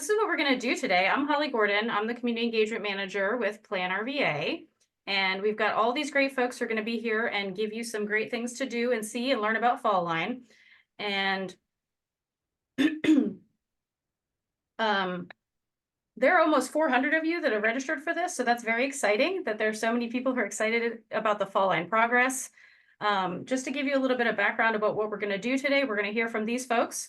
this is what we're going to do today. I'm Holly Gordon. I'm the Community Engagement Manager with Plan RVA. And we've got all these great folks who are going to be here and give you some great things to do and see and learn about Fall Line. And there are almost 400 of you that are registered for this. So that's very exciting that there's so many people who are excited about the Fall Line progress. Just to give you a little bit of background about what we're going to do today, we're going to hear from these folks.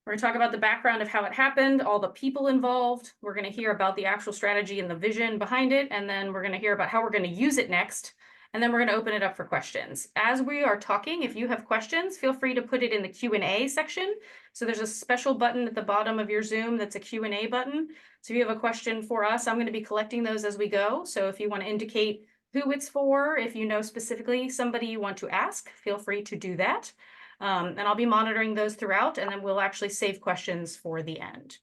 We're going to talk about the background of how it happened, all the people involved. We're going to hear about the actual strategy and the vision behind it. And then we're going to hear about how we're going to use it next. And then we're going to open it up for questions. As we are talking, if you have questions, feel free to put it in the Q&A section. So there's a special button at the bottom of your Zoom that's a Q&A button. So if you have a question for us, I'm going to be collecting those as we go. So if you want to indicate who it's for, if you know specifically somebody you want to ask, feel free to do that. And I'll be monitoring those throughout, and then we'll actually save questions for the end.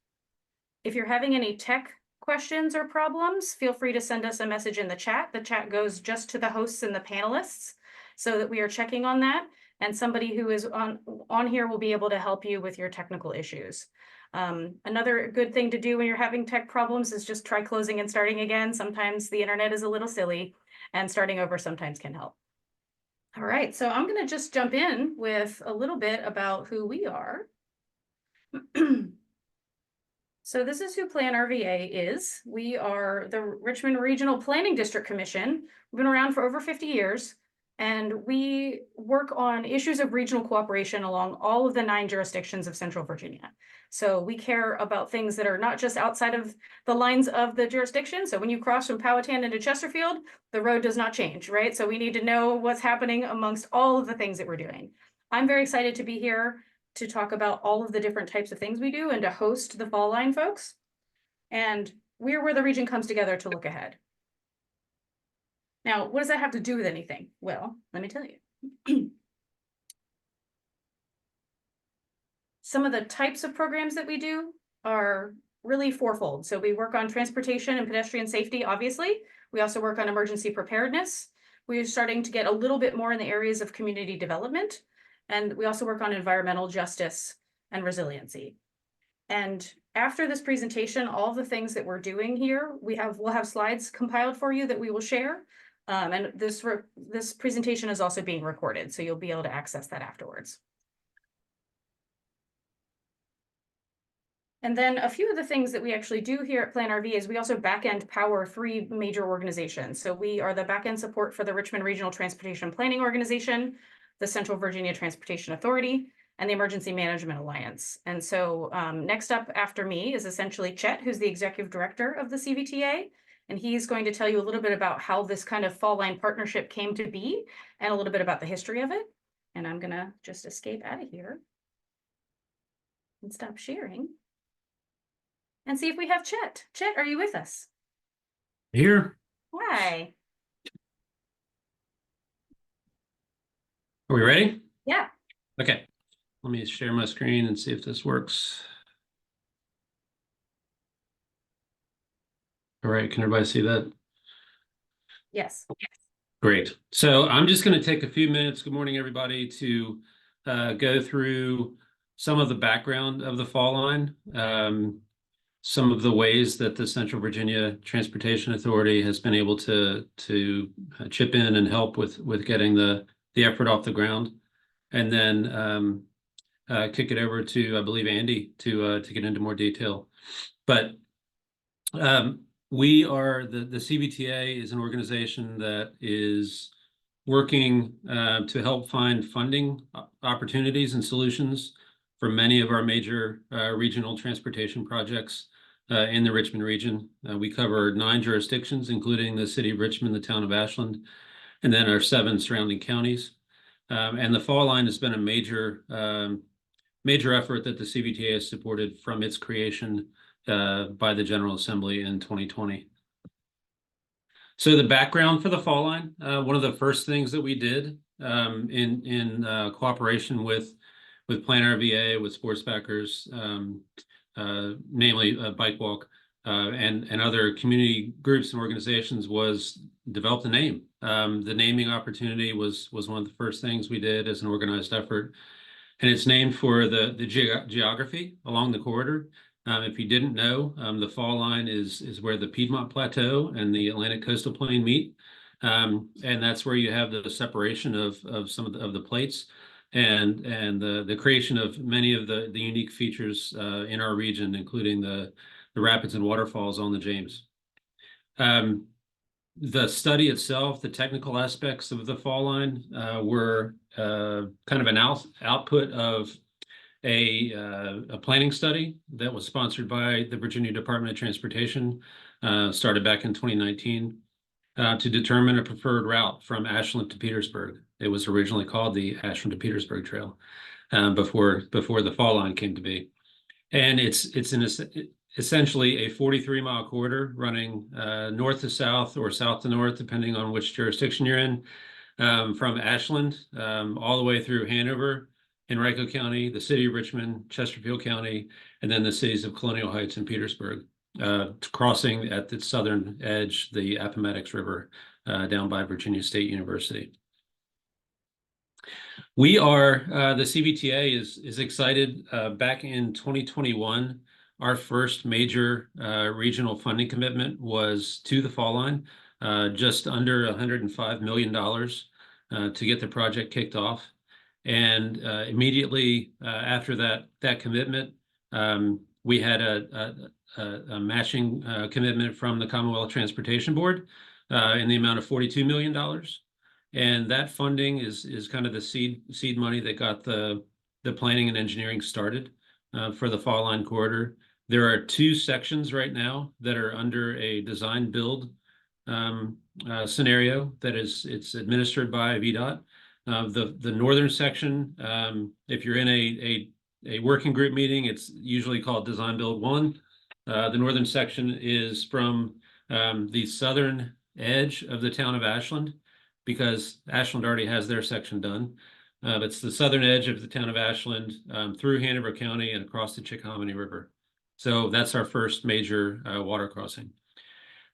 If you're having any tech questions or problems, feel free to send us a message in the chat. The chat goes just to the hosts and the panelists so that we are checking on that. And somebody who is on here will be able to help you with your technical issues. Another good thing to do when you're having tech problems is just try closing and starting again. Sometimes the internet is a little silly, and starting over sometimes can help. All right, so I'm going to just jump in with a little bit about who we are. So this is who Plan RVA is. We are the Richmond Regional Planning District Commission. We've been around for over 50 years, and we work on issues of regional cooperation along all of the 9 jurisdictions of Central Virginia. So we care about things that are not just outside of the lines of the jurisdiction. So when you cross from Powhatan into Chesterfield, the road does not change, right? So we need to know what's happening amongst all of the things that we're doing. I'm very excited to be here to talk about all of the different types of things we do and to host the Fall Line folks. And we're where the region comes together to look ahead. Now, what does that have to do with anything? Well, let me tell you. Some of the types of programs that we do are really fourfold. So we work on transportation and pedestrian safety, obviously. We also work on emergency preparedness. We're starting to get a little bit more in the areas of community development. And we also work on environmental justice and resiliency. And after this presentation, all the things that we're doing here, we'll have slides compiled for you that we will share. And this presentation is also being recorded, so you'll be able to access that afterwards. And then a few of the things that we actually do here at Plan RV is we also back-end power 3 major organizations. So we are the back-end support for the Richmond Regional Transportation Planning Organization, the Central Virginia Transportation Authority, and the Emergency Management Alliance. And so next up after me is essentially Chet, who's the Executive Director of the CVTA. And he's going to tell you a little bit about how this kind of Fall Line partnership came to be and a little bit about the history of it. And I'm gonna just escape out of here and stop sharing and see if we have Chet. Chet, are you with us? Here. Hi. Are we ready? Yeah. Okay. Let me share my screen and see if this works. All right. Can everybody see that? Yes. Great. So I'm just going to take a few minutes. Good morning, everybody, to go through some of the background of the Fall Line, some of the ways that the Central Virginia Transportation Authority has been able to chip in and help with getting the effort off the ground, and then kick it over to, I believe, Andy to get into more detail. But we are the CVTA is an organization that is working to help find funding opportunities and solutions for many of our major regional transportation projects in the Richmond region. We cover 9 jurisdictions, including the city of Richmond, the town of Ashland, and then our 7 surrounding counties. And the Fall Line has been a major effort that the CVTA has supported from its creation by the General Assembly in 2020. So the background for the Fall Line, one of the first things that we did in cooperation with Plan RVA, with sports backers, namely Bike Walk, and other community groups and organizations, was develop the name. The naming opportunity was one of the first things we did as an organized effort. And it's named for the geography along the corridor. If you didn't know, the fall line is where the Piedmont Plateau and the Atlantic Coastal Plain meet. And that's where you have the separation of some of the plates and the creation of many of the unique features in our region, including the rapids and waterfalls on the James. The study itself, the technical aspects of the fall line were kind of an output of a planning study that was sponsored by the Virginia Department of Transportation, started back in 2019, to determine a preferred route from Ashland to Petersburg. It was originally called the Ashland to Petersburg Trail before the fall line came to be. And it's essentially a 43-mile corridor running north to south or south to north, depending on which jurisdiction you're in, from Ashland all the way through Hanover, Henrico County, the city of Richmond, Chesterfield County, and then the cities of Colonial Heights and Petersburg, crossing at the southern edge, the Appomattox River, down by Virginia State University. We are, the CVTA is excited. Back in 2021, our first major regional funding commitment was to the fall line, just under $105 million to get the project kicked off. And immediately after that commitment, we had a matching commitment from the Commonwealth Transportation Board in the amount of $42 million. And that funding is kind of the seed money that got the planning and engineering started for the fall line corridor. There are 2 sections right now that are under a design build scenario that it's administered by VDOT. The northern section, if you're in a working group meeting, it's usually called Design Build 1. The northern section is from the southern edge of the town of Ashland, because Ashland already has their section done. It's the southern edge of the town of Ashland through Hanover County and across the Chickahominy River. So that's our first major water crossing.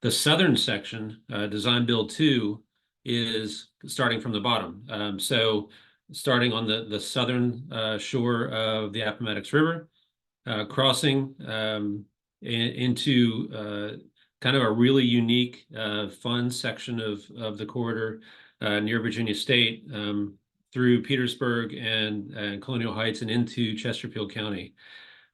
The southern section, Design Build 2, is starting from the bottom. So starting on the southern shore of the Appomattox River, crossing into kind of a really unique, fun section of the corridor near Virginia State, through Petersburg and Colonial Heights and into Chesterfield County.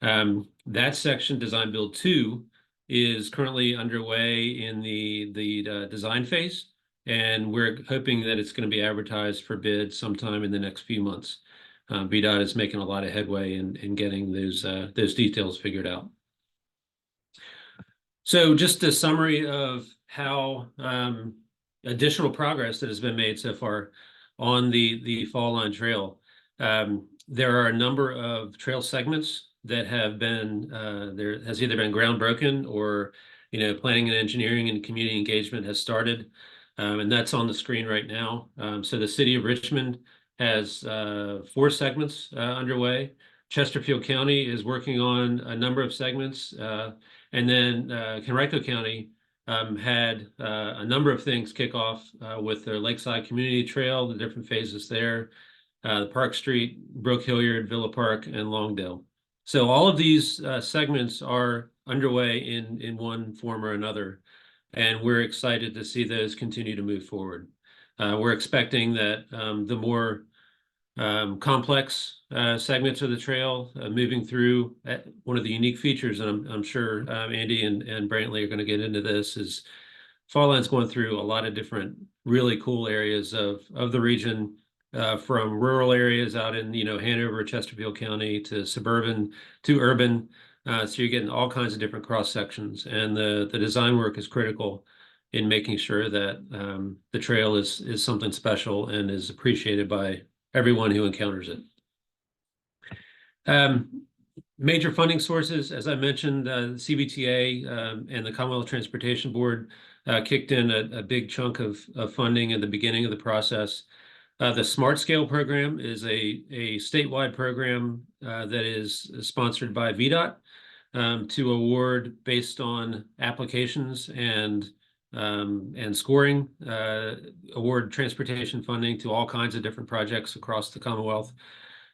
That section, Design Build 2, is currently underway in the design phase, and we're hoping that it's going to be advertised for bid sometime in the next few months. VDOT is making a lot of headway in getting those details figured out. So just a summary of how additional progress that has been made so far on the Fall Line Trail. There are a number of trail segments that have been, there has either been ground broken or, planning and engineering and community engagement has started. And that's on the screen right now. So the city of Richmond has 4 segments underway. Chesterfield County is working on a number of segments. And then Henrico County had a number of things kick off with their Lakeside Community Trail, the different phases there, Park Street, Brook Hilliard, Villa Park, and Longdale. So all of these segments are underway in one form or another, and we're excited to see those continue to move forward. We're expecting that the more complex segments of the trail moving through, one of the unique features, and I'm sure Andy and Brantley are going to get into this, is Fall Line's going through a lot of different really cool areas of the region, from rural areas out in Hanover, Chesterfield County, to suburban to urban. So you're getting all kinds of different cross sections, and the design work is critical in making sure that the trail is something special and is appreciated by everyone who encounters it. Major funding sources, as I mentioned, the CVTA and the Commonwealth Transportation Board kicked in a big chunk of funding at the beginning of the process. The Smart Scale program is a statewide program that is sponsored by VDOT to award based on applications and scoring, award transportation funding to all kinds of different projects across the Commonwealth.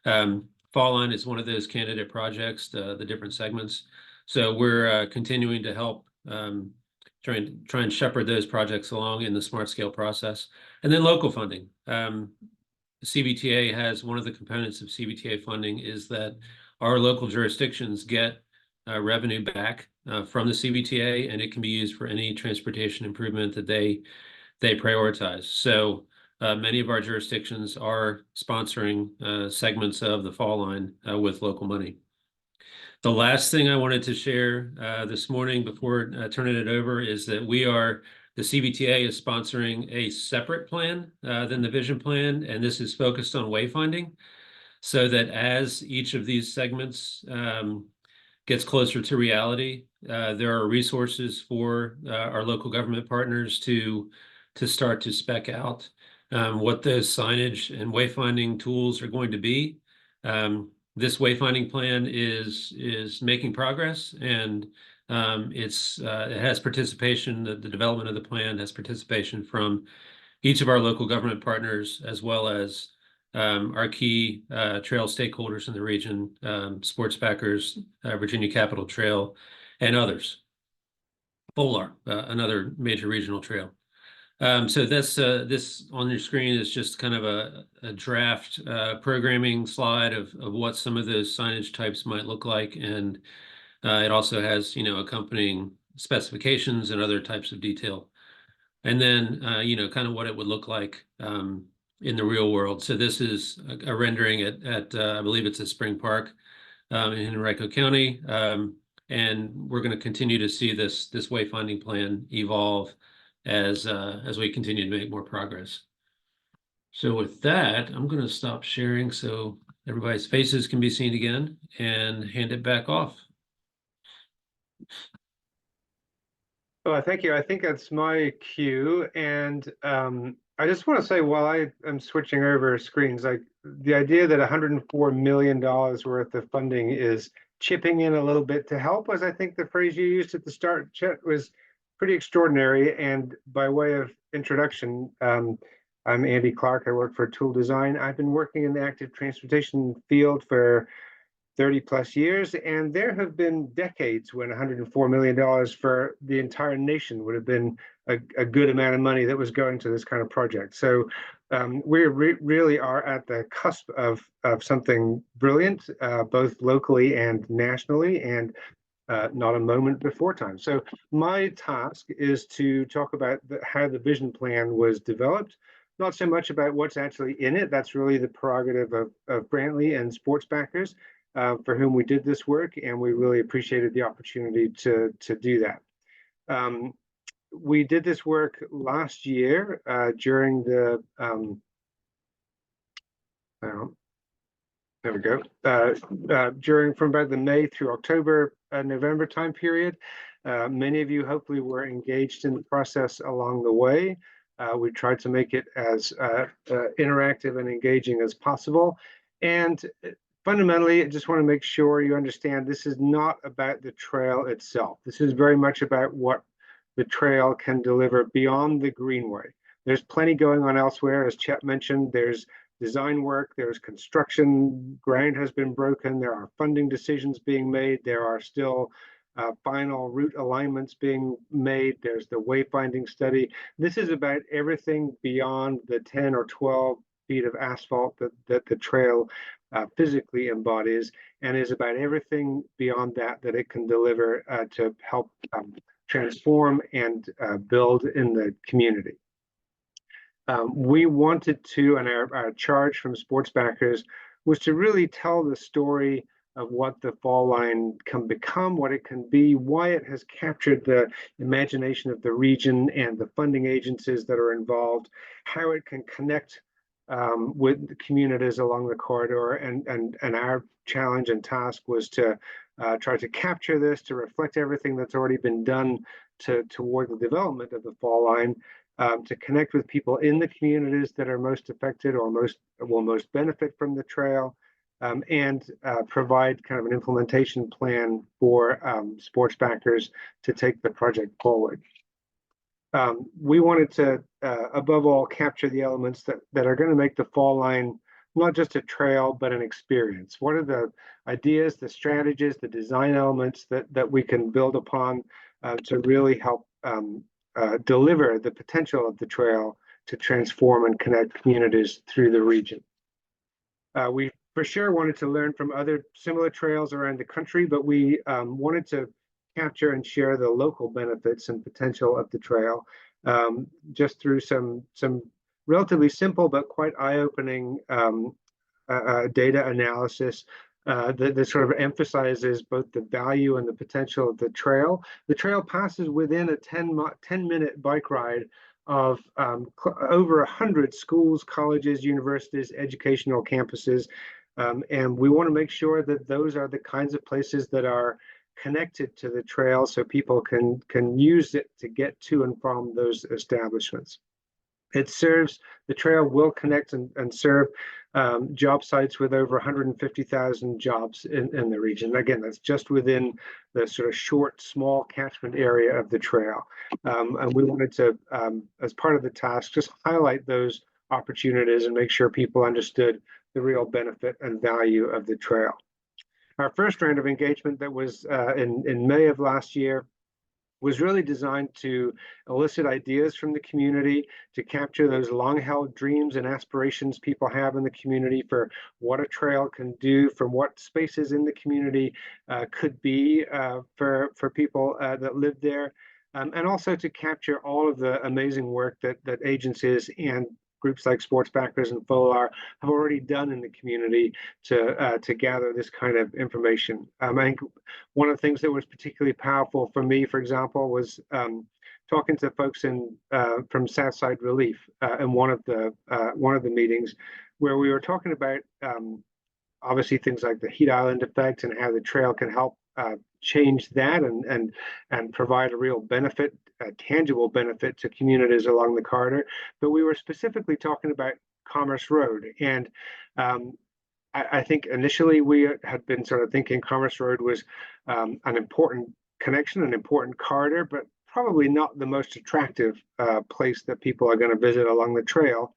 Fall Line is one of those candidate projects, the different segments. So we're continuing to help try and shepherd those projects along in the smart scale process. And then local funding. CVTA has one of the components of CVTA funding is that our local jurisdictions get revenue back from the CVTA, and it can be used for any transportation improvement that they prioritize. So many of our jurisdictions are sponsoring segments of the fall line with local money. The last thing I wanted to share this morning before turning it over is that the CVTA is sponsoring a separate plan than the vision plan, and this is focused on wayfinding, so that as each of these segments gets closer to reality, there are resources for our local government partners to start to spec out what those signage and wayfinding tools are going to be. This wayfinding plan is making progress, and it has participation. The development of the plan has participation from each of our local government partners, as well as our key trail stakeholders in the region, sports backers, Virginia Capitol Trail, and others. FOLAR, another major regional trail. So this on your screen is just kind of a draft programming slide of what some of those signage types might look like, and it also has accompanying specifications and other types of detail, and then kind of what it would look like in the real world. So this is a rendering at I believe it's at Spring Park in Henrico County, and we're going to continue to see this wayfinding plan evolve as we continue to make more progress. So with that, I'm going to stop sharing so everybody's faces can be seen again and hand it back off. Well, thank you. I think that's my cue. And I just want to say, while I am switching over screens, like the idea that $104 million worth of funding is chipping in a little bit to help was, I think the phrase you used at the start, Chet, was pretty extraordinary. And by way of introduction, I'm Andy Clark. I work for Tool Design. I've been working in the active transportation field for 30 plus years, and there have been decades when $104 million for the entire nation would have been a good amount of money that was going to this kind of project. So we really are at the cusp of something brilliant, both locally and nationally, and not a moment before time. So my task is to talk about how the vision plan was developed, not so much about what's actually in it. That's really the prerogative of Brantley and sports backers, for whom we did this work, and we really appreciated the opportunity to do that. We did this work last year during the there we go. From about the May through October, November time period. Many of you hopefully were engaged in the process along the way. We tried to make it as interactive and engaging as possible. And fundamentally, I just want to make sure you understand this is not about the trail itself. This is very much about what the trail can deliver beyond the greenway. There's plenty going on elsewhere. As Chet mentioned, there's design work, there's construction, ground has been broken, there are funding decisions being made, there are still final route alignments being made, there's the wayfinding study. This is about everything beyond the 10 or 12 feet of asphalt that the trail physically embodies, and is about everything beyond that it can deliver to help transform and build in the community. We wanted to, and our charge from sports backers was to really tell the story of what the fall line can become, what it can be, why it has captured the imagination of the region and the funding agencies that are involved, how it can connect with the communities along the corridor, and our challenge and task was to try to capture this, to reflect everything that's already been done toward the development of the fall line, to connect with people in the communities that are most affected or will most benefit from the trail, and provide kind of an implementation plan for sports backers to take the project forward. We wanted to, above all, capture the elements that are going to make the fall line not just a trail, but an experience. What are the ideas, the strategies, the design elements that we can build upon to really help deliver the potential of the trail to transform and connect communities through the region. We for sure wanted to learn from other similar trails around the country, but we wanted to capture and share the local benefits and potential of the trail just through some relatively simple but quite eye-opening data analysis that sort of emphasizes both the value and the potential of the trail. The trail passes within a 10-minute bike ride of over 100 schools, colleges, universities, educational campuses. And we want to make sure that those are the kinds of places that are connected to the trail so people can use it to get to and from those establishments. The trail will connect and serve job sites with over 150,000 jobs in the region. Again, that's just within the sort of short, small catchment area of the trail. And we wanted to, as part of the task, just highlight those opportunities and make sure people understood the real benefit and value of the trail. Our first round of engagement that was in May of last year was really designed to elicit ideas from the community, to capture those long-held dreams and aspirations people have in the community for what a trail can do, from what spaces in the community could be for people that live there, and also to capture all of the amazing work that agencies and groups like Sports Backers and FOLAR have already done in the community to gather this kind of information. I think one of the things that was particularly powerful for me, for example, was talking to folks from Southside Relief in one of the meetings, where we were talking about obviously things like the heat island effect and how the trail can help change that and provide a real benefit, a tangible benefit to communities along the corridor. But we were specifically talking about Commerce Road. And I think initially we had been sort of thinking Commerce Road was an important connection, an important corridor, but probably not the most attractive place that people are going to visit along the trail.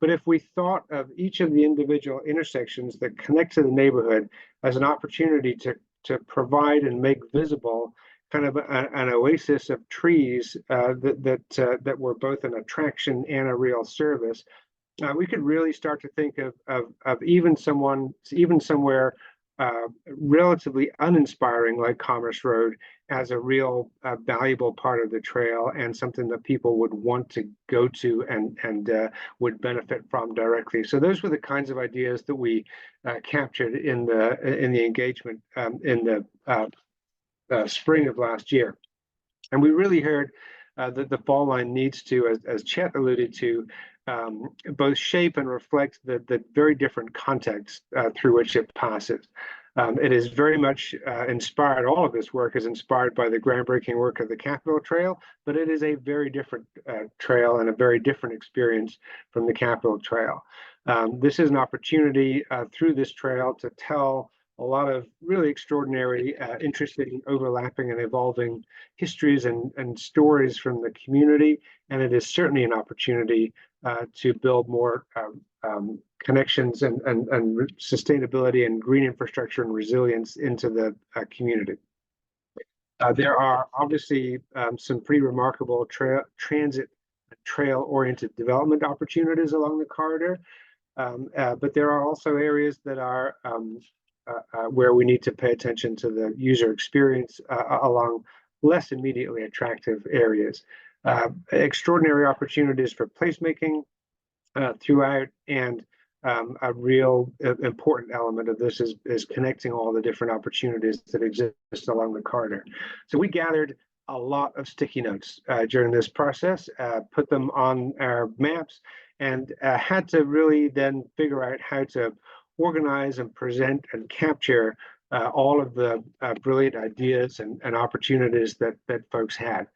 But if we thought of each of the individual intersections that connect to the neighborhood as an opportunity to provide and make visible kind of an oasis of trees that were both an attraction and a real service, we could really start to think of even somewhere relatively uninspiring like Commerce Road as a real valuable part of the trail and something that people would want to go to and would benefit from directly. So those were the kinds of ideas that we captured in the engagement in the spring of last year. And we really heard that the fall line needs to, as Chet alluded to, both shape and reflect the very different context through which it passes. It is very much inspired, all of this work is inspired by the groundbreaking work of the Capitol Trail, but it is a very different trail and a very different experience from the Capitol Trail. This is an opportunity through this trail to tell a lot of really extraordinary, interesting, overlapping and evolving histories and stories from the community. And it is certainly an opportunity to build more connections and sustainability and green infrastructure and resilience into the community. There are obviously some pretty remarkable transit trail-oriented development opportunities along the corridor, but there are also areas that are where we need to pay attention to the user experience along less immediately attractive areas. Extraordinary opportunities for placemaking throughout, and a real important element of this is connecting all the different opportunities that exist along the corridor. So we gathered a lot of sticky notes during this process, put them on our maps, and had to really then figure out how to organize and present and capture all of the brilliant ideas and opportunities that folks had.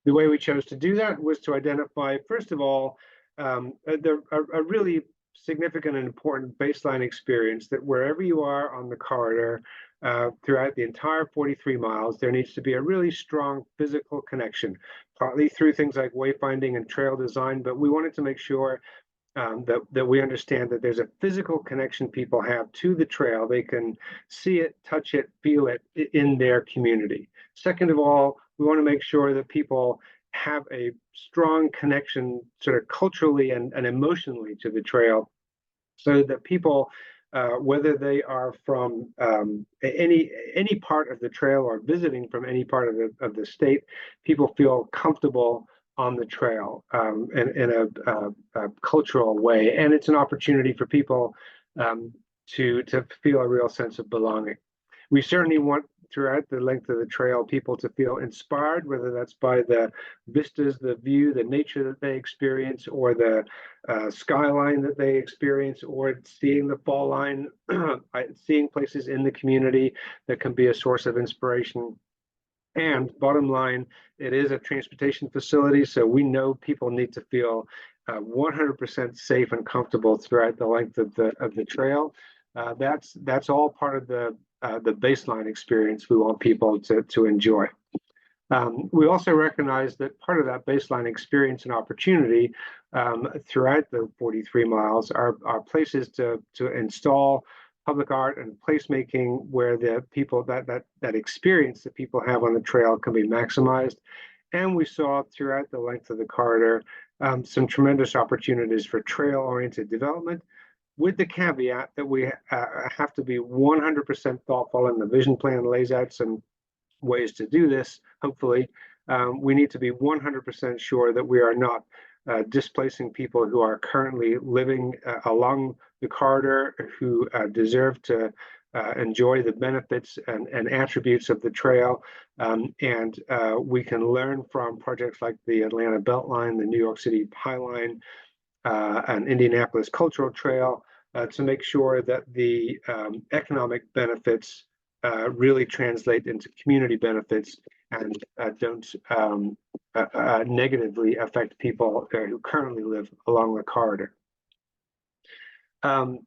The way we chose to do that was to identify, first of all, a really significant and important baseline experience that wherever you are on the corridor, throughout the entire 43 miles, there needs to be a really strong physical connection, partly through things like wayfinding and trail design, but we wanted to make sure that we understand that there's a physical connection people have to the trail. They can see it, touch it, feel it in their community. Second of all, we want to make sure that people have a strong connection sort of culturally and emotionally to the trail, so that people, whether they are from any part of the trail or visiting from any part of the state, people feel comfortable on the trail in a cultural way, and it's an opportunity for people to feel a real sense of belonging. We certainly want, throughout the length of the trail, people to feel inspired, whether that's by the vistas, the view, the nature that they experience, or the skyline that they experience, or seeing the fall line, seeing places in the community that can be a source of inspiration. And bottom line, it is a transportation facility, so we know people need to feel 100% safe and comfortable throughout the length of the trail. That's all part of the baseline experience we want people to enjoy. We also recognize that part of that baseline experience and opportunity throughout the 43 miles are places to install public art and placemaking, where the people that experience that people have on the trail can be maximized. And we saw throughout the length of the corridor some tremendous opportunities for trail-oriented development, with the caveat that we have to be 100% thoughtful, and the vision plan lays out some ways to do this. Hopefully, we need to be 100% sure that we are not displacing people who are currently living along the corridor, who deserve to enjoy the benefits and attributes of the trail. And we can learn from projects like the Atlanta Beltline, the New York City High Line, and Indianapolis Cultural Trail, to make sure that the economic benefits really translate into community benefits and don't negatively affect people who currently live along the corridor.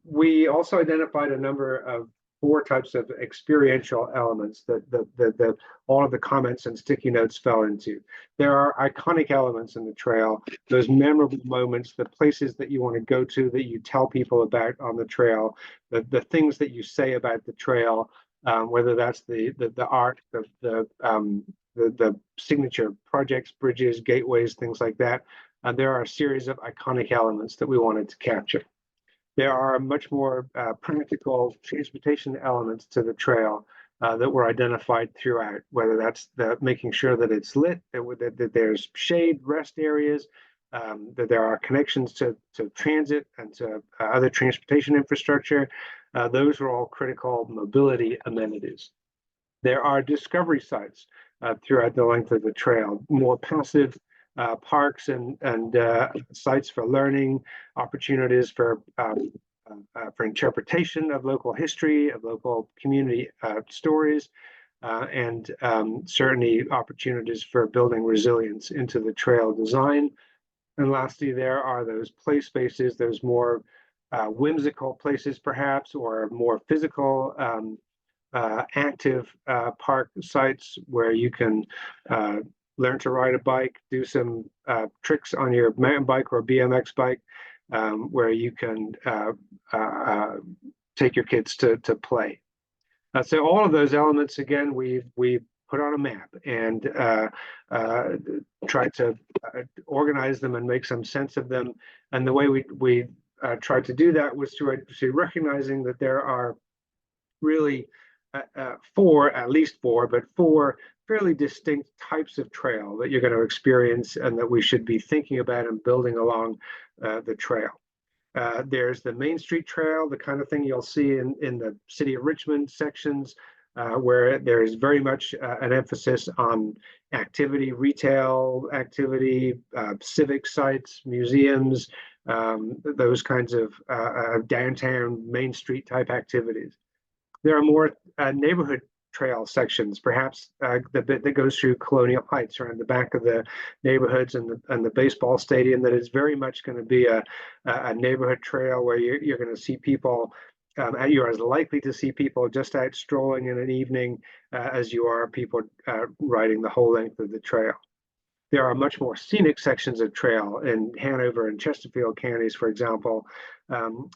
We also identified a number of 4 types of experiential elements that all of the comments and sticky notes fell into. There are iconic elements in the trail, those memorable moments, the places that you want to go to, that you tell people about on the trail, the things that you say about the trail, whether that's the art, the signature projects, bridges, gateways, things like that. There are a series of iconic elements that we wanted to capture. There are much more practical transportation elements to the trail that were identified throughout, whether that's making sure that it's lit, that there's shade, rest areas, that there are connections to transit and to other transportation infrastructure. Those are all critical mobility amenities. There are discovery sites throughout the length of the trail, more passive parks and sites for learning, opportunities for interpretation of local history, of local community stories, and certainly opportunities for building resilience into the trail design. And lastly, there are those play spaces, those more whimsical places perhaps, or more physical active park sites where you can learn to ride a bike, do some tricks on your mountain bike or BMX bike, where you can take your kids to play. So all of those elements, again, we put on a map and try to organize them and make some sense of them. And the way we tried to do that was through recognizing that there are really at least four fairly distinct types of trail that you're going to experience and that we should be thinking about and building along the trail. There's the Main Street Trail, the kind of thing you'll see in the City of Richmond sections, where there is very much an emphasis on activity, retail activity, civic sites, museums, those kinds of downtown Main Street type activities. There are more neighborhood trail sections, perhaps the bit that goes through Colonial Heights around the back of the neighborhoods and the baseball stadium, that is very much going to be a neighborhood trail where you're going to see people, you're as likely to see people just out strolling in an evening as you are people riding the whole length of the trail. there are much more scenic sections of trail in Hanover and Chesterfield counties, for example,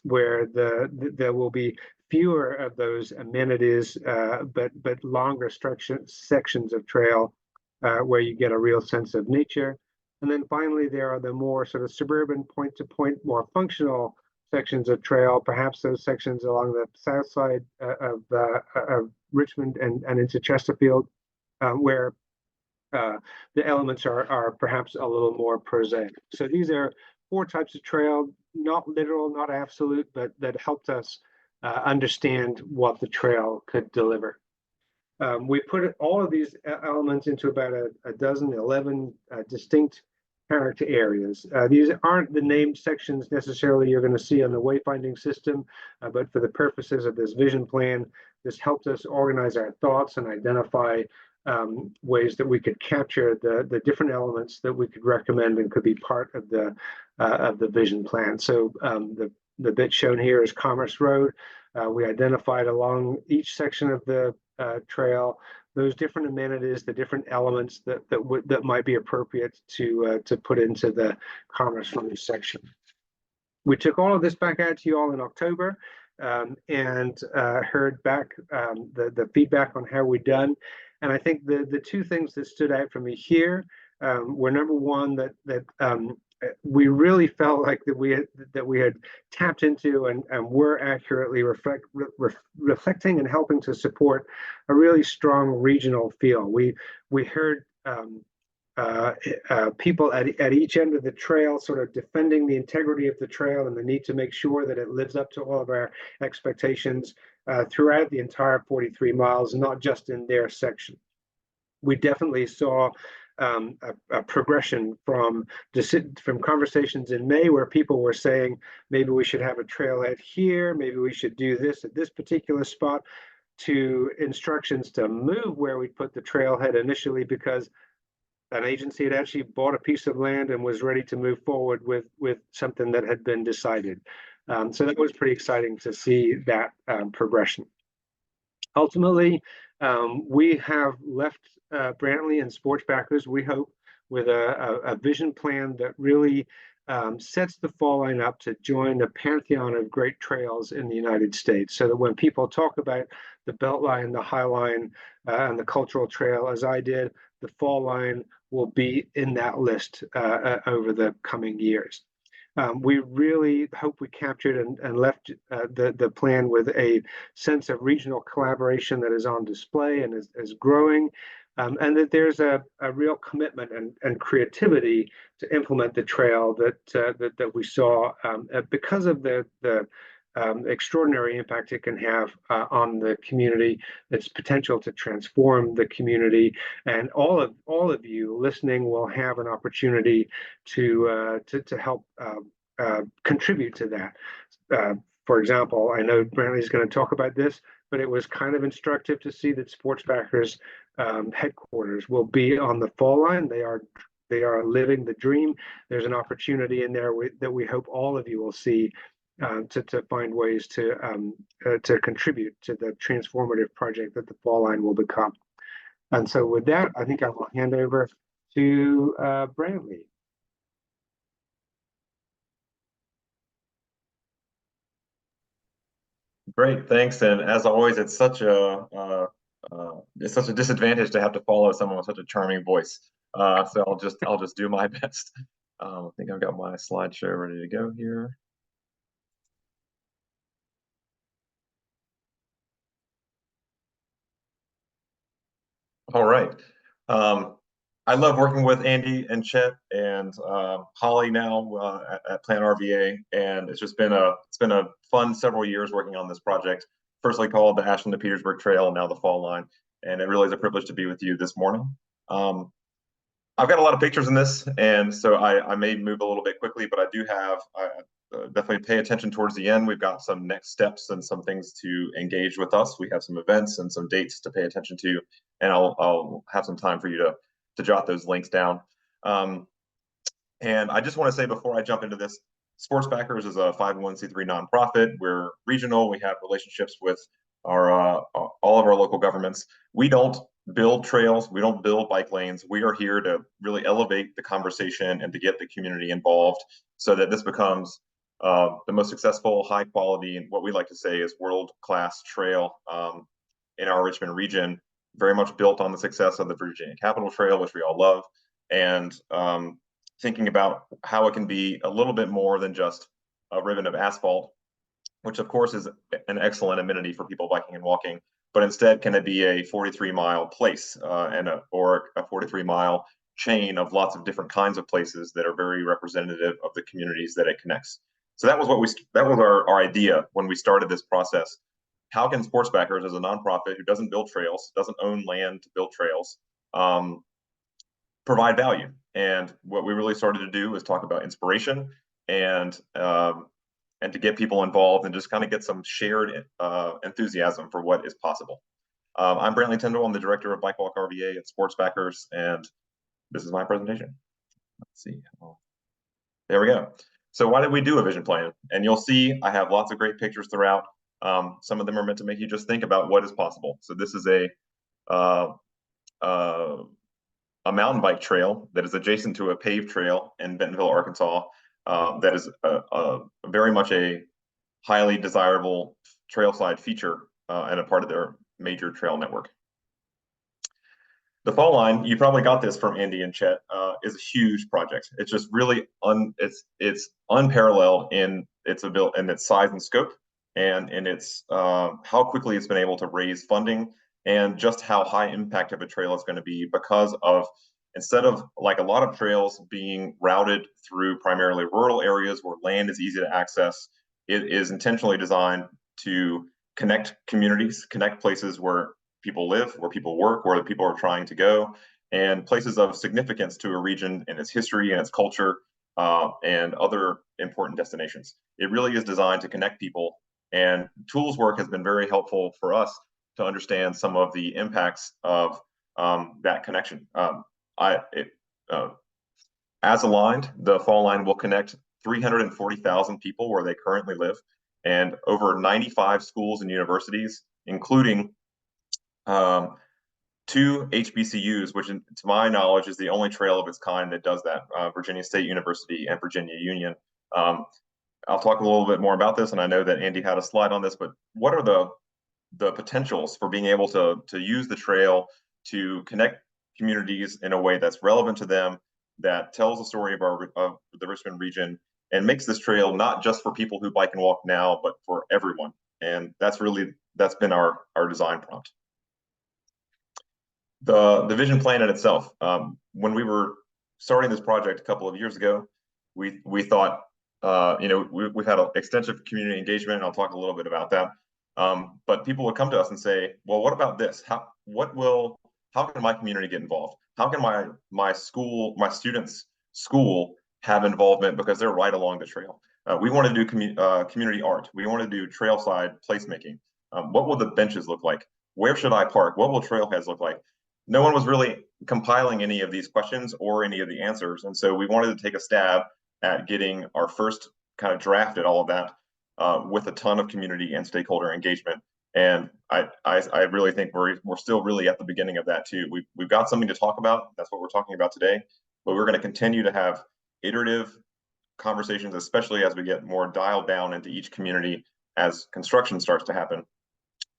where there will be fewer of those amenities, but longer sections of trail where you get a real sense of nature. And then finally, there are the more sort of suburban point-to-point, more functional sections of trail, perhaps those sections along the south side of Richmond and into Chesterfield, where the elements are perhaps a little more prosaic. So these are 4 types of trail, not literal, not absolute, but that helped us understand what the trail could deliver. We put all of these elements into about a dozen, 11 distinct character areas. These aren't the named sections necessarily you're going to see on the wayfinding system, but for the purposes of this vision plan, this helped us organize our thoughts and identify ways that we could capture the different elements that we could recommend and could be part of the vision plan. So the bit shown here is Commerce Road. We identified along each section of the trail those different amenities, the different elements that might be appropriate to put into the Commerce Road section. We took all of this back out to you all in October and heard back the feedback on how we'd done. And I think the 2 things that stood out for me here were, number one, that we really felt like that we had tapped into and were accurately reflecting and helping to support a really strong regional feel. We heard people at each end of the trail sort of defending the integrity of the trail and the need to make sure that it lives up to all of our expectations throughout the entire 43 miles, not just in their section. We definitely saw a progression from conversations in May where people were saying, maybe we should have a trailhead here, maybe we should do this at this particular spot, to instructions to move where we put the trailhead initially because an agency had actually bought a piece of land and was ready to move forward with something that had been decided. So that was pretty exciting to see that progression. Ultimately, we have left Brantley and sports backers, we hope, with a vision plan that really sets the fall line up to join the pantheon of great trails in the United States, so that when people talk about the Beltline, the High Line, and the Cultural Trail, as I did, the fall line will be in that list over the coming years. We really hope we captured and left the plan with a sense of regional collaboration that is on display and is growing, and that there's a real commitment and creativity to implement the trail that we saw because of the extraordinary impact it can have on the community, its potential to transform the community, and all of you listening will have an opportunity to help contribute to that. For example, I know Brantley is going to talk about this, but it was kind of instructive to see that Sports Backers headquarters will be on the fall line. They are living the dream. There's an opportunity in there that we hope all of you will see to find ways to contribute to the transformative project that the fall line will become. And so with that, I think I will hand over to Brantley. Great, thanks. And as always, it's such a disadvantage to have to follow someone with such a charming voice. So I'll just do my best. I think I've got my slideshow ready to go here. All right. I love working with Andy and Chet and Holly now at Plan RVA, and it's been a fun several years working on this project. Firstly called the Ashland to Petersburg Trail, and now the Fall Line, and it really is a privilege to be with you this morning. I've got a lot of pictures in this, and so I may move a little bit quickly, but I do have definitely pay attention towards the end. We've got some next steps and some things to engage with us. We have some events and some dates to pay attention to, and I'll have some time for you to jot those links down. And I just want to say before I jump into this, Sports Backers is a 501c3 nonprofit. We're regional. We have relationships with all of our local governments. We don't build trails. We don't build bike lanes. We are here to really elevate the conversation and to get the community involved so that this becomes the most successful, high quality, and what we like to say is world-class trail in our Richmond region, very much built on the success of the Virginia Capitol Trail, which we all love, and thinking about how it can be a little bit more than just a ribbon of asphalt, which of course is an excellent amenity for people biking and walking, but instead can it be a 43-mile place or a 43-mile chain of lots of different kinds of places that are very representative of the communities that it connects. So that was our idea when we started this process. How can Sportsbackers, as a nonprofit who doesn't build trails, doesn't own land to build trails, provide value? And what we really started to do is talk about inspiration and to get people involved and just kind of get some shared enthusiasm for what is possible. I'm Brantley Tyndall. I'm the director of Bike Walk RVA at Sportsbackers, and this is my presentation. Let's see. There we go. So why did we do a vision plan? And you'll see I have lots of great pictures throughout. Some of them are meant to make you just think about what is possible. So this is a mountain bike trail that is adjacent to a paved trail in Bentonville, Arkansas. That is very much a highly desirable trailside feature and a part of their major trail network. The Fall Line, you probably got this from Andy and Chet, is a huge project. It's just really it's unparalleled in its ability and its size and scope, and in its how quickly it's been able to raise funding, and just how high impact of a trail is going to be, because of, instead of like a lot of trails being routed through primarily rural areas where land is easy to access, it is intentionally designed to connect communities, connect places where people live, where people work, where the people are trying to go, and places of significance to a region and its history and its culture and other important destinations. It really is designed to connect people, and tools work has been very helpful for us to understand some of the impacts of that connection. As aligned, the Fall Line will connect 340,000 people where they currently live, and over 95 schools and universities, including 2 HBCUs, which to my knowledge is the only trail of its kind that does that, Virginia State University and Virginia Union. I'll talk a little bit more about this, and I know that Andy had a slide on this, but what are the potentials for being able to use the trail to connect communities in a way that's relevant to them, that tells the story of the Richmond region, and makes this trail not just for people who bike and walk now, but for everyone. And that's been our design prompt. The vision plan in itself, when we were starting this project a couple of years ago, we thought, we've had extensive community engagement, and I'll talk a little bit about that. But people would come to us and say, well, what about this? How can my community get involved? How can my students' school have involvement, because they're right along the trail? We want to do community art. We want to do trailside placemaking. What will the benches look like? Where should I park? What will trailheads look like? No one was really compiling any of these questions or any of the answers. And so we wanted to take a stab at getting our first kind of draft at all of that with a ton of community and stakeholder engagement. And I really think we're still really at the beginning of that too. We've got something to talk about. That's what we're talking about today. But we're going to continue to have iterative conversations, especially as we get more dialed down into each community as construction starts to happen.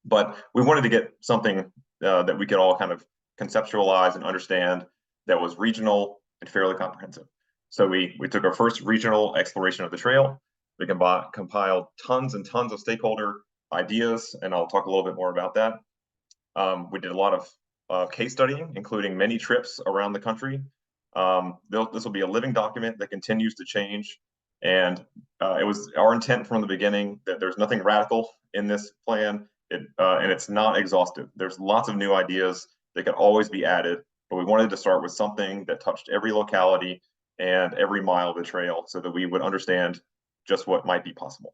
But we wanted to get something that we could all kind of conceptualize and understand that was regional and fairly comprehensive. So we took our first regional exploration of the trail. We compiled tons and tons of stakeholder ideas, and I'll talk a little bit more about that. We did a lot of case studying, including many trips around the country. This will be a living document that continues to change. And it was our intent from the beginning that there's nothing radical in this plan, and it's not exhaustive. There's lots of new ideas that can always be added, but we wanted to start with something that touched every locality and every mile of the trail so that we would understand just what might be possible.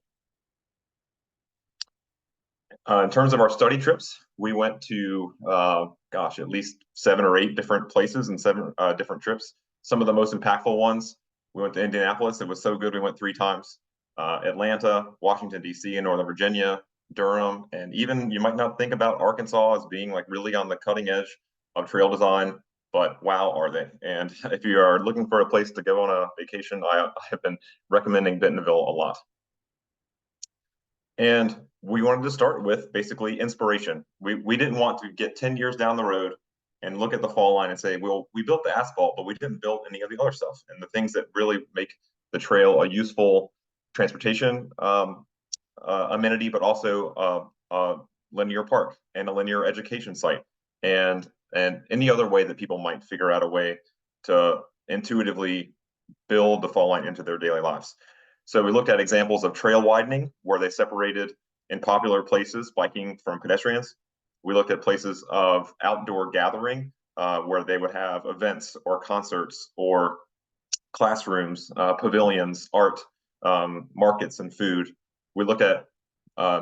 In terms of our study trips, we went to, at least 7 or 8 different places and 7 different trips. Some of the most impactful ones, we went to Indianapolis. It was so good, we went 3 times. Atlanta, Washington, D.C., and Northern Virginia, Durham, and even you might not think about Arkansas as being like really on the cutting edge of trail design, but wow, are they? And if you are looking for a place to go on a vacation, I have been recommending Bentonville a lot. And we wanted to start with basically inspiration. We didn't want to get 10 years down the road and look at the fall line and say, well, we built the asphalt, but we didn't build any of the other stuff. And the things that really make the trail a useful transportation amenity, but also a linear park and a linear education site, and any other way that people might figure out a way to intuitively build the fall line into their daily lives. So we looked at examples of trail widening where they separated in popular places biking from pedestrians. We looked at places of outdoor gathering where they would have events or concerts or classrooms, pavilions, art, markets, and food. We looked at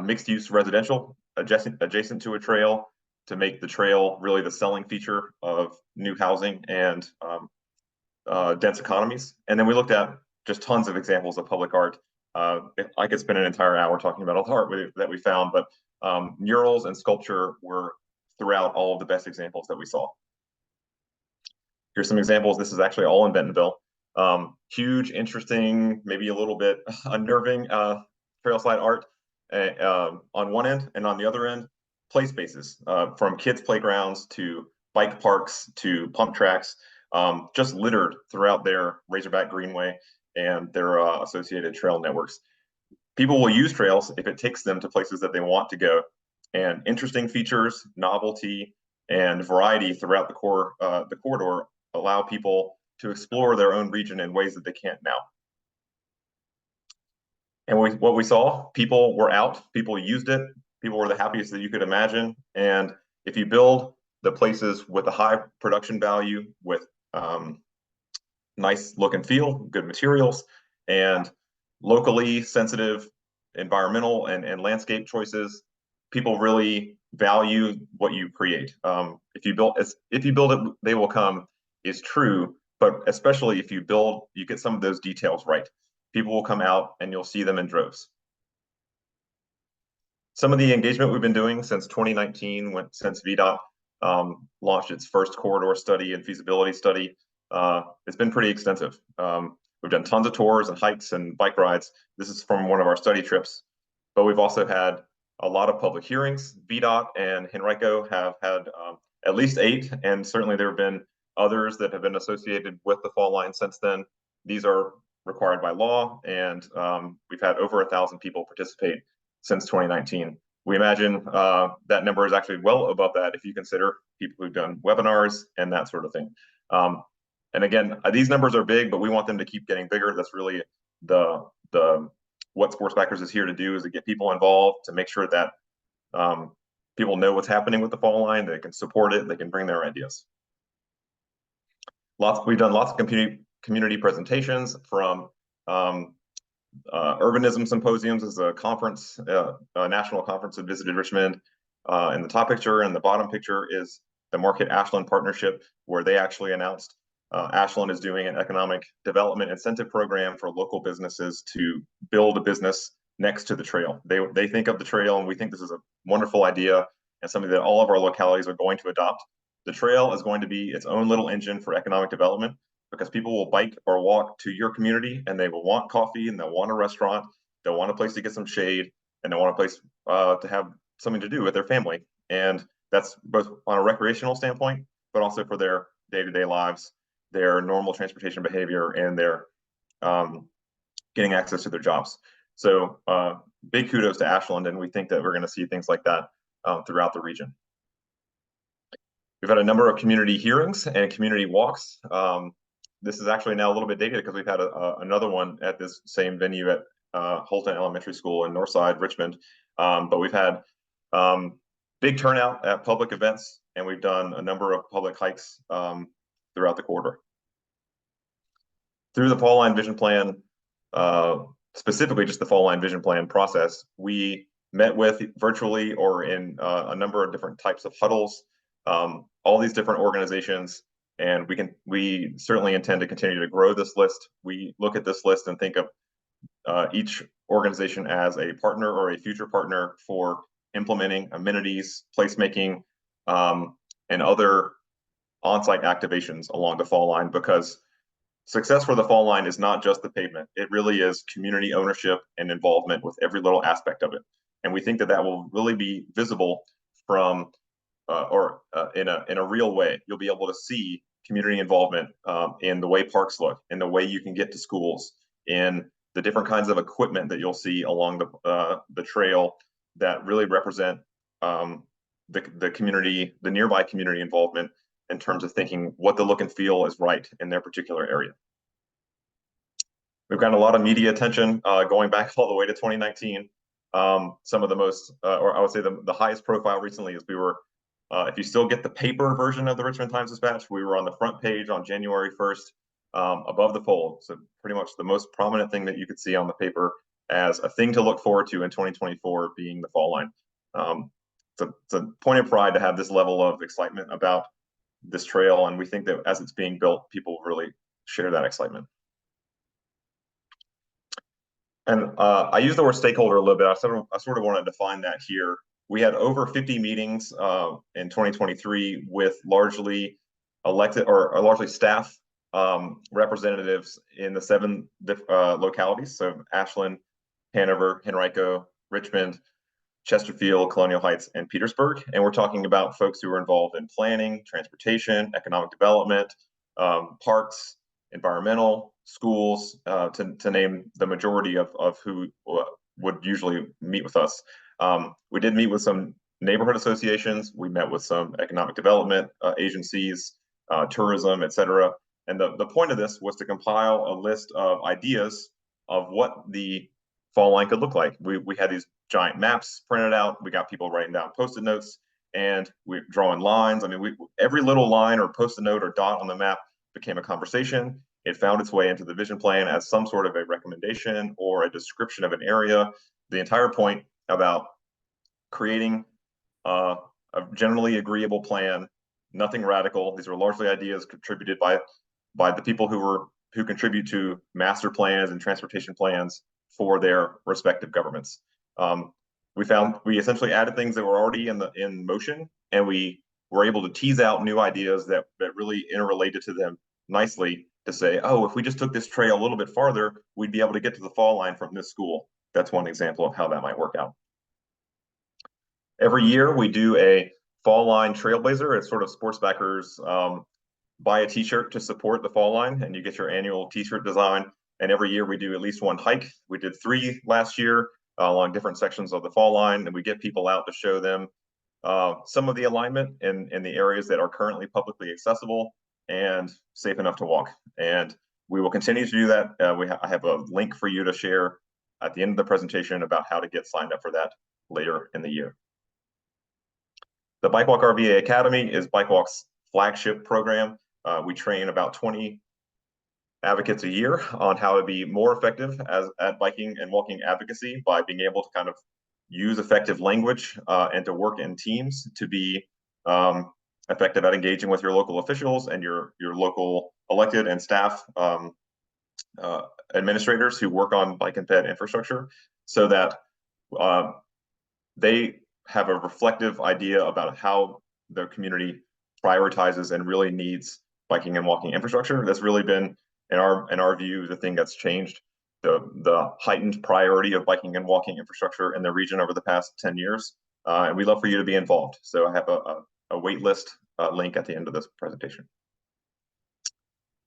mixed-use residential adjacent to a trail to make the trail really the selling feature of new housing and dense economies. And then we looked at just tons of examples of public art. I could spend an entire hour talking about all the art that we found, but murals and sculpture were throughout all of the best examples that we saw. Here's some examples. This is actually all in Bentonville. Huge, interesting, maybe a little bit unnerving trail slide art on one end, and on the other end, play spaces from kids' playgrounds to bike parks to pump tracks, just littered throughout their Razorback Greenway and their associated trail networks. People will use trails if it takes them to places that they want to go, and interesting features, novelty, and variety throughout the corridor allow people to explore their own region in ways that they can't now. And what we saw, people were out, people used it, people were the happiest that you could imagine. And if you build the places with a high production value, with nice look and feel, good materials, and locally sensitive environmental and landscape choices, people really value what you create. If you build it, they will come is true, but especially if you get some of those details right. People will come out and you'll see them in droves. Some of the engagement we've been doing since 2019, since VDOT launched its first corridor study and feasibility study, it's been pretty extensive. We've done tons of tours and hikes and bike rides. This is from one of our study trips, but we've also had a lot of public hearings. VDOT and Henrico have had at least 8, and certainly there have been others that have been associated with the fall line since then. These are required by law, and we've had over 1,000 people participate since 2019. We imagine that number is actually well above that if you consider people who've done webinars and that sort of thing. And again, these numbers are big, but we want them to keep getting bigger. That's really what Sports Backers is here to do, is to get people involved, to make sure that people know what's happening with the fall line, they can support it, they can bring their ideas. We've done lots of community presentations, from urbanism symposiums as a conference, a national conference that visited Richmond. In the top picture and the bottom picture is the Market Ashland partnership, where they actually announced Ashland is doing an economic development incentive program for local businesses to build a business next to the trail. They think of the trail, and we think this is a wonderful idea and something that all of our localities are going to adopt. The trail is going to be its own little engine for economic development, because people will bike or walk to your community and they will want coffee, and they'll want a restaurant, they'll want a place to get some shade, and they'll want a place to have something to do with their family. And that's both on a recreational standpoint, but also for their day-to-day lives, their normal transportation behavior, and their getting access to their jobs. So big kudos to Ashland, and we think that we're going to see things like that throughout the region. We've had a number of community hearings and community walks. This is actually now a little bit dated because we've had another one at this same venue at Holton Elementary School in Northside, Richmond. But we've had big turnout at public events, and we've done a number of public hikes throughout the corridor. Through the Fall Line Vision Plan, specifically just the Fall Line Vision Plan process, we met with virtually or in a number of different types of huddles, all these different organizations, and we certainly intend to continue to grow this list. We look at this list and think of each organization as a partner or a future partner for implementing amenities, placemaking, and other on-site activations along the fall line, because success for the fall line is not just the pavement. It really is community ownership and involvement with every little aspect of it. And we think that that will really be visible from in a real way. You'll be able to see community involvement in the way parks look, in the way you can get to schools, in the different kinds of equipment that you'll see along the trail that really represent the community, the nearby community involvement in terms of thinking what the look and feel is right in their particular area. We've gotten a lot of media attention going back all the way to 2019. Some of the most, or I would say the highest profile recently is we were, if you still get the paper version of the Richmond Times-Dispatch, we were on the front page on January 1st, above the fold. So pretty much the most prominent thing that you could see on the paper as a thing to look forward to in 2024 being the fall line. It's a point of pride to have this level of excitement about this trail, and we think that as it's being built, people really share that excitement. And I use the word stakeholder a little bit. I sort of want to define that here. We had over 50 meetings in 2023 with largely elected or largely staff representatives in the 7 localities. So Ashland, Hanover, Henrico, Richmond, Chesterfield, Colonial Heights, and Petersburg. And we're talking about folks who are involved in planning, transportation, economic development, parks, environmental, schools, to name the majority of who would usually meet with us. We did meet with some neighborhood associations. We met with some economic development agencies, tourism, et cetera. And the point of this was to compile a list of ideas of what the fall line could look like. We had these giant maps printed out. We got people writing down Post-it notes, and we're drawing lines. I mean, every little line or Post-it note or dot on the map became a conversation. It found its way into the vision plan as some sort of a recommendation or a description of an area. The entire point about creating a generally agreeable plan, nothing radical. These were largely ideas contributed by the people who contribute to master plans and transportation plans for their respective governments. We essentially added things that were already in motion, and we were able to tease out new ideas that really interrelated to them nicely to say, oh, if we just took this trail a little bit farther, we'd be able to get to the fall line from this school. That's one example of how that might work out. Every year we do a fall line trailblazer. It's sort of sports backers buy a t-shirt to support the fall line, and you get your annual t-shirt design. And every year we do at least one hike. We did 3 last year along different sections of the fall line, and we get people out to show them some of the alignment in the areas that are currently publicly accessible and safe enough to walk. And we will continue to do that. I have a link for you to share at the end of the presentation about how to get signed up for that later in the year. The Bike Walk RVA Academy is Bike Walk's flagship program. We train about 20 advocates a year on how to be more effective at biking and walking advocacy by being able to kind of use effective language and to work in teams to be effective at engaging with your local officials and your local elected and staff administrators who work on bike and ped infrastructure, so that they have a reflective idea about how the community prioritizes and really needs biking and walking infrastructure. That's really been, in our view, the thing that's changed the heightened priority of biking and walking infrastructure in the region over the past 10 years. And we'd love for you to be involved. So I have a wait list link at the end of this presentation.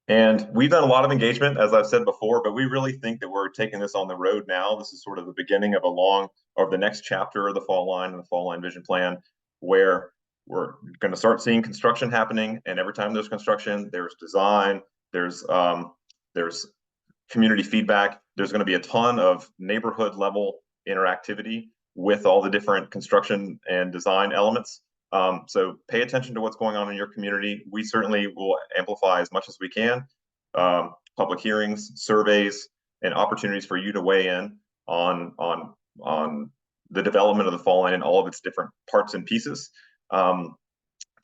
And we've done a lot of engagement, as I've said before, but we really think that we're taking this on the road now. This is sort of the beginning of the next chapter of the Fall Line and the Fall Line Vision Plan, where we're going to start seeing construction happening. And every time there's construction, there's design, there's community feedback. There's going to be a ton of neighborhood level interactivity with all the different construction and design elements. So pay attention to what's going on in your community. We certainly will amplify as much as we can. Public hearings, surveys, and opportunities for you to weigh in on the development of the Fall Line and all of its different parts and pieces. Plan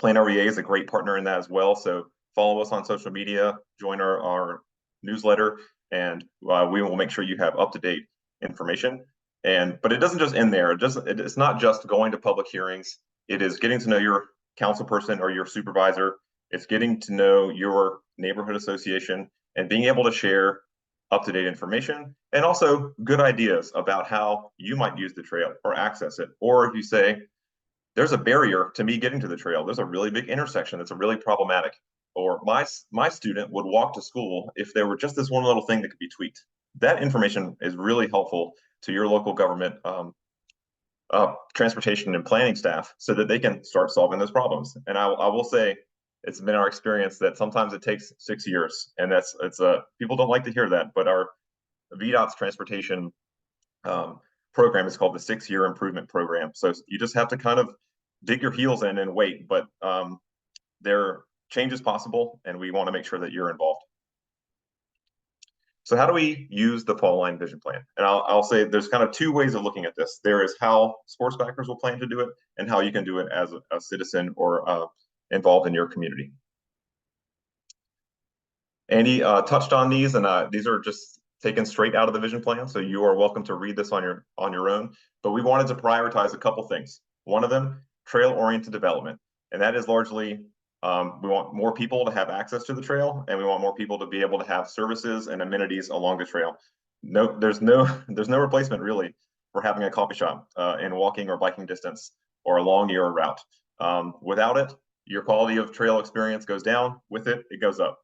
RVA is a great partner in that as well. So follow us on social media, join our newsletter, and we will make sure you have up-to-date information. But it doesn't just end there. It's not just going to public hearings. It is getting to know your council person or your supervisor It's getting to know your neighborhood association and being able to share up-to-date information and also good ideas about how you might use the trail or access it. Or if you say, there's a barrier to me getting to the trail, there's a really big intersection that's a really problematic, or my student would walk to school if there were just this one little thing that could be tweaked. That information is really helpful to your local government transportation and planning staff so that they can start solving those problems. And I will say, it's been our experience that sometimes it takes 6 years, and people don't like to hear that, but our VDOT's transportation program is called the 6-year improvement program. So you just have to kind of dig your heels in and wait, but there change is possible, and we want to make sure that you're involved. So how do we use the Fall Line Vision Plan? And I'll say there's kind of 2 ways of looking at this. There is how sports backers will plan to do it, and how you can do it as a citizen or involved in your community. Andy touched on these, and these are just taken straight out of the vision plan, so you are welcome to read this on your own. But we wanted to prioritize a couple things. One of them, trail-oriented development, and that is largely we want more people to have access to the trail, and we want more people to be able to have services and amenities along the trail. There's no replacement really for having a coffee shop in walking or biking distance or along your route. Without it, your quality of trail experience goes down. With it, it goes up.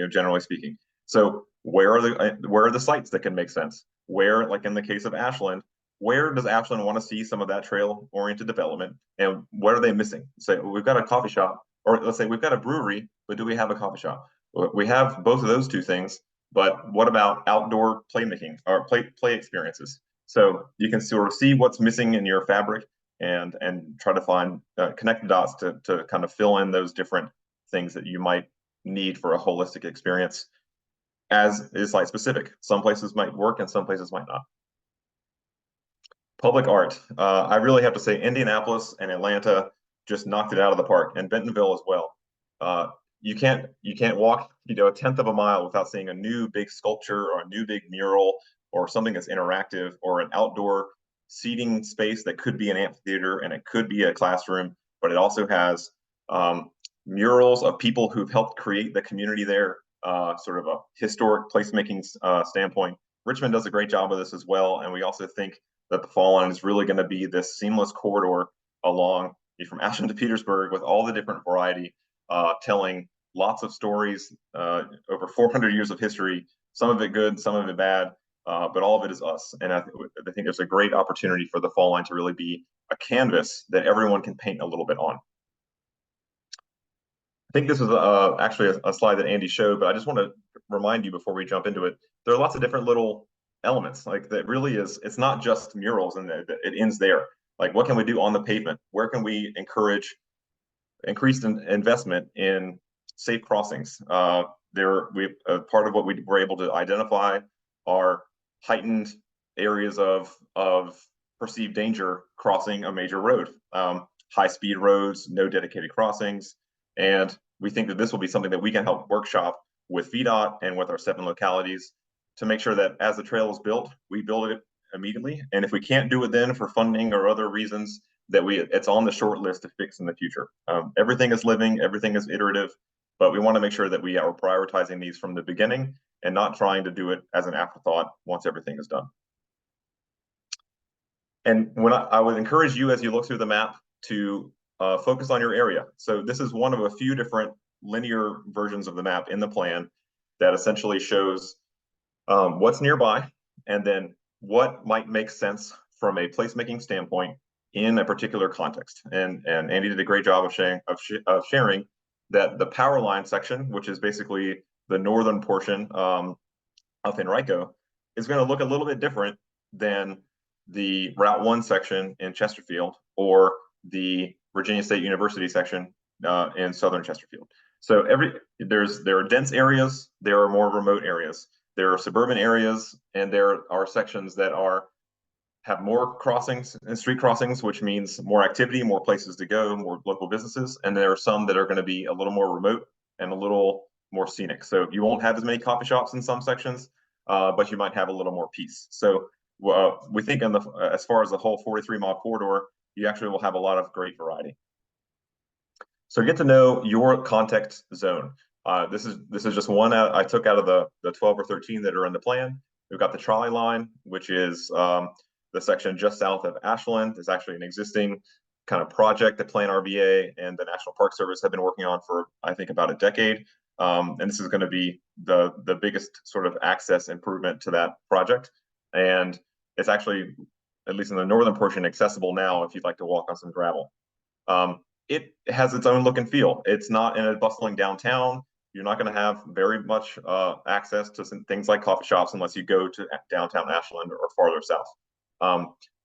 Generally speaking. So where are the sites that can make sense? Where, like in the case of Ashland, where does Ashland want to see some of that trail-oriented development, and what are they missing? Say, well, we've got a coffee shop, or let's say we've got a brewery, but do we have a coffee shop? We have both of those 2 things, but what about outdoor playmaking or play experiences? So you can sort of see what's missing in your fabric and try to find connect the dots to kind of fill in those different things that you might need for a holistic experience, as is site specific. Some places might work and some places might not. Public art. I really have to say Indianapolis and Atlanta just knocked it out of the park, and Bentonville as well. You can't walk, a 1/10 of a mile without seeing a new big sculpture or a new big mural or something that's interactive, or an outdoor seating space that could be an amphitheater and it could be a classroom, but it also has murals of people who've helped create the community there, sort of a historic placemaking standpoint. Richmond does a great job of this as well, and we also think that the Fall Line is really going to be this seamless corridor along from Ashland to Petersburg with all the different variety, telling lots of stories, over 400 years of history, some of it good, some of it bad, but all of it is us. And I think there's a great opportunity for the Fall Line to really be a canvas that everyone can paint a little bit on. I think this is actually a slide that Andy showed, but I just want to remind you before we jump into it, there are lots of different little elements. Like that really is, it's not just murals and it ends there. Like, what can we do on the pavement? Where can we encourage increased investment in safe crossings? Part of what we were able to identify are heightened areas of perceived danger crossing a major road, high-speed roads, no dedicated crossings, and we think that this will be something that we can help workshop with VDOT and with our 7 localities to make sure that as the trail is built, we build it immediately. And if we can't do it then for funding or other reasons, that it's on the short list to fix in the future. Everything is living, everything is iterative, but we want to make sure that we are prioritizing these from the beginning and not trying to do it as an afterthought once everything is done. And I would encourage you, as you look through the map, to focus on your area. So this is one of a few different linear versions of the map in the plan that essentially shows what's nearby, and then what might make sense from a placemaking standpoint in a particular context. And Andy did a great job of sharing that the power line section, which is basically the northern portion of Henrico, is going to look a little bit different than the Route 1 section in Chesterfield or the Virginia State University section in southern Chesterfield. So there are dense areas, there are more remote areas, there are suburban areas, and there are sections that have more crossings and street crossings, which means more activity, more places to go, more local businesses. And there are some that are going to be a little more remote and a little more scenic. So you won't have as many coffee shops in some sections, but you might have a little more peace. So we think as far as the whole 43-mile corridor, you actually will have a lot of great variety. So get to know your context zone. This is just one I took out of the 12 or 13 that are in the plan. We've got the trolley line, which is the section just south of Ashland. It's actually an existing kind of project that Plan RVA and the National Park Service have been working on for, I think, about a decade. And this is going to be the biggest sort of access improvement to that project. And it's actually, at least in the northern portion, accessible now if you'd like to walk on some gravel. It has its own look and feel. It's not in a bustling downtown. You're not going to have very much access to some things like coffee shops unless you go to downtown Ashland or farther south.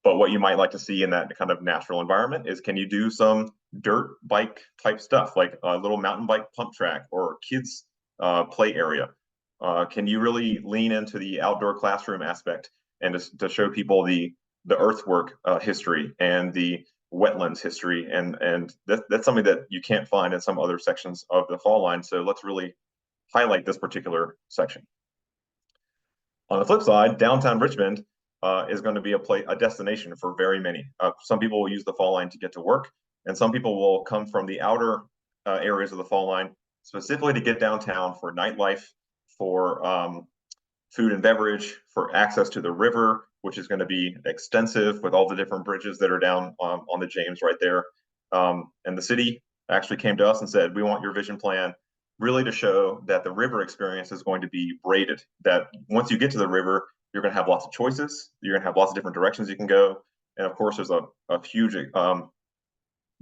But what you might like to see in that kind of natural environment is, can you do some dirt bike type stuff, like a little mountain bike pump track or kids play area? Can you really lean into the outdoor classroom aspect and to show people the earthwork history and the wetlands history, and that's something that you can't find in some other sections of the fall line. So let's really highlight this particular section. On the flip side, downtown Richmond is going to be a destination for very many. Some people will use the fall line to get to work, and some people will come from the outer areas of the fall line specifically to get downtown for nightlife, for food and beverage, for access to the river, which is going to be extensive with all the different bridges that are down on the James right there. And the city actually came to us and said, we want your vision plan really to show that the river experience is going to be braided, that once you get to the river, you're going to have lots of choices. You're going to have lots of different directions you can go. And of course, there's a huge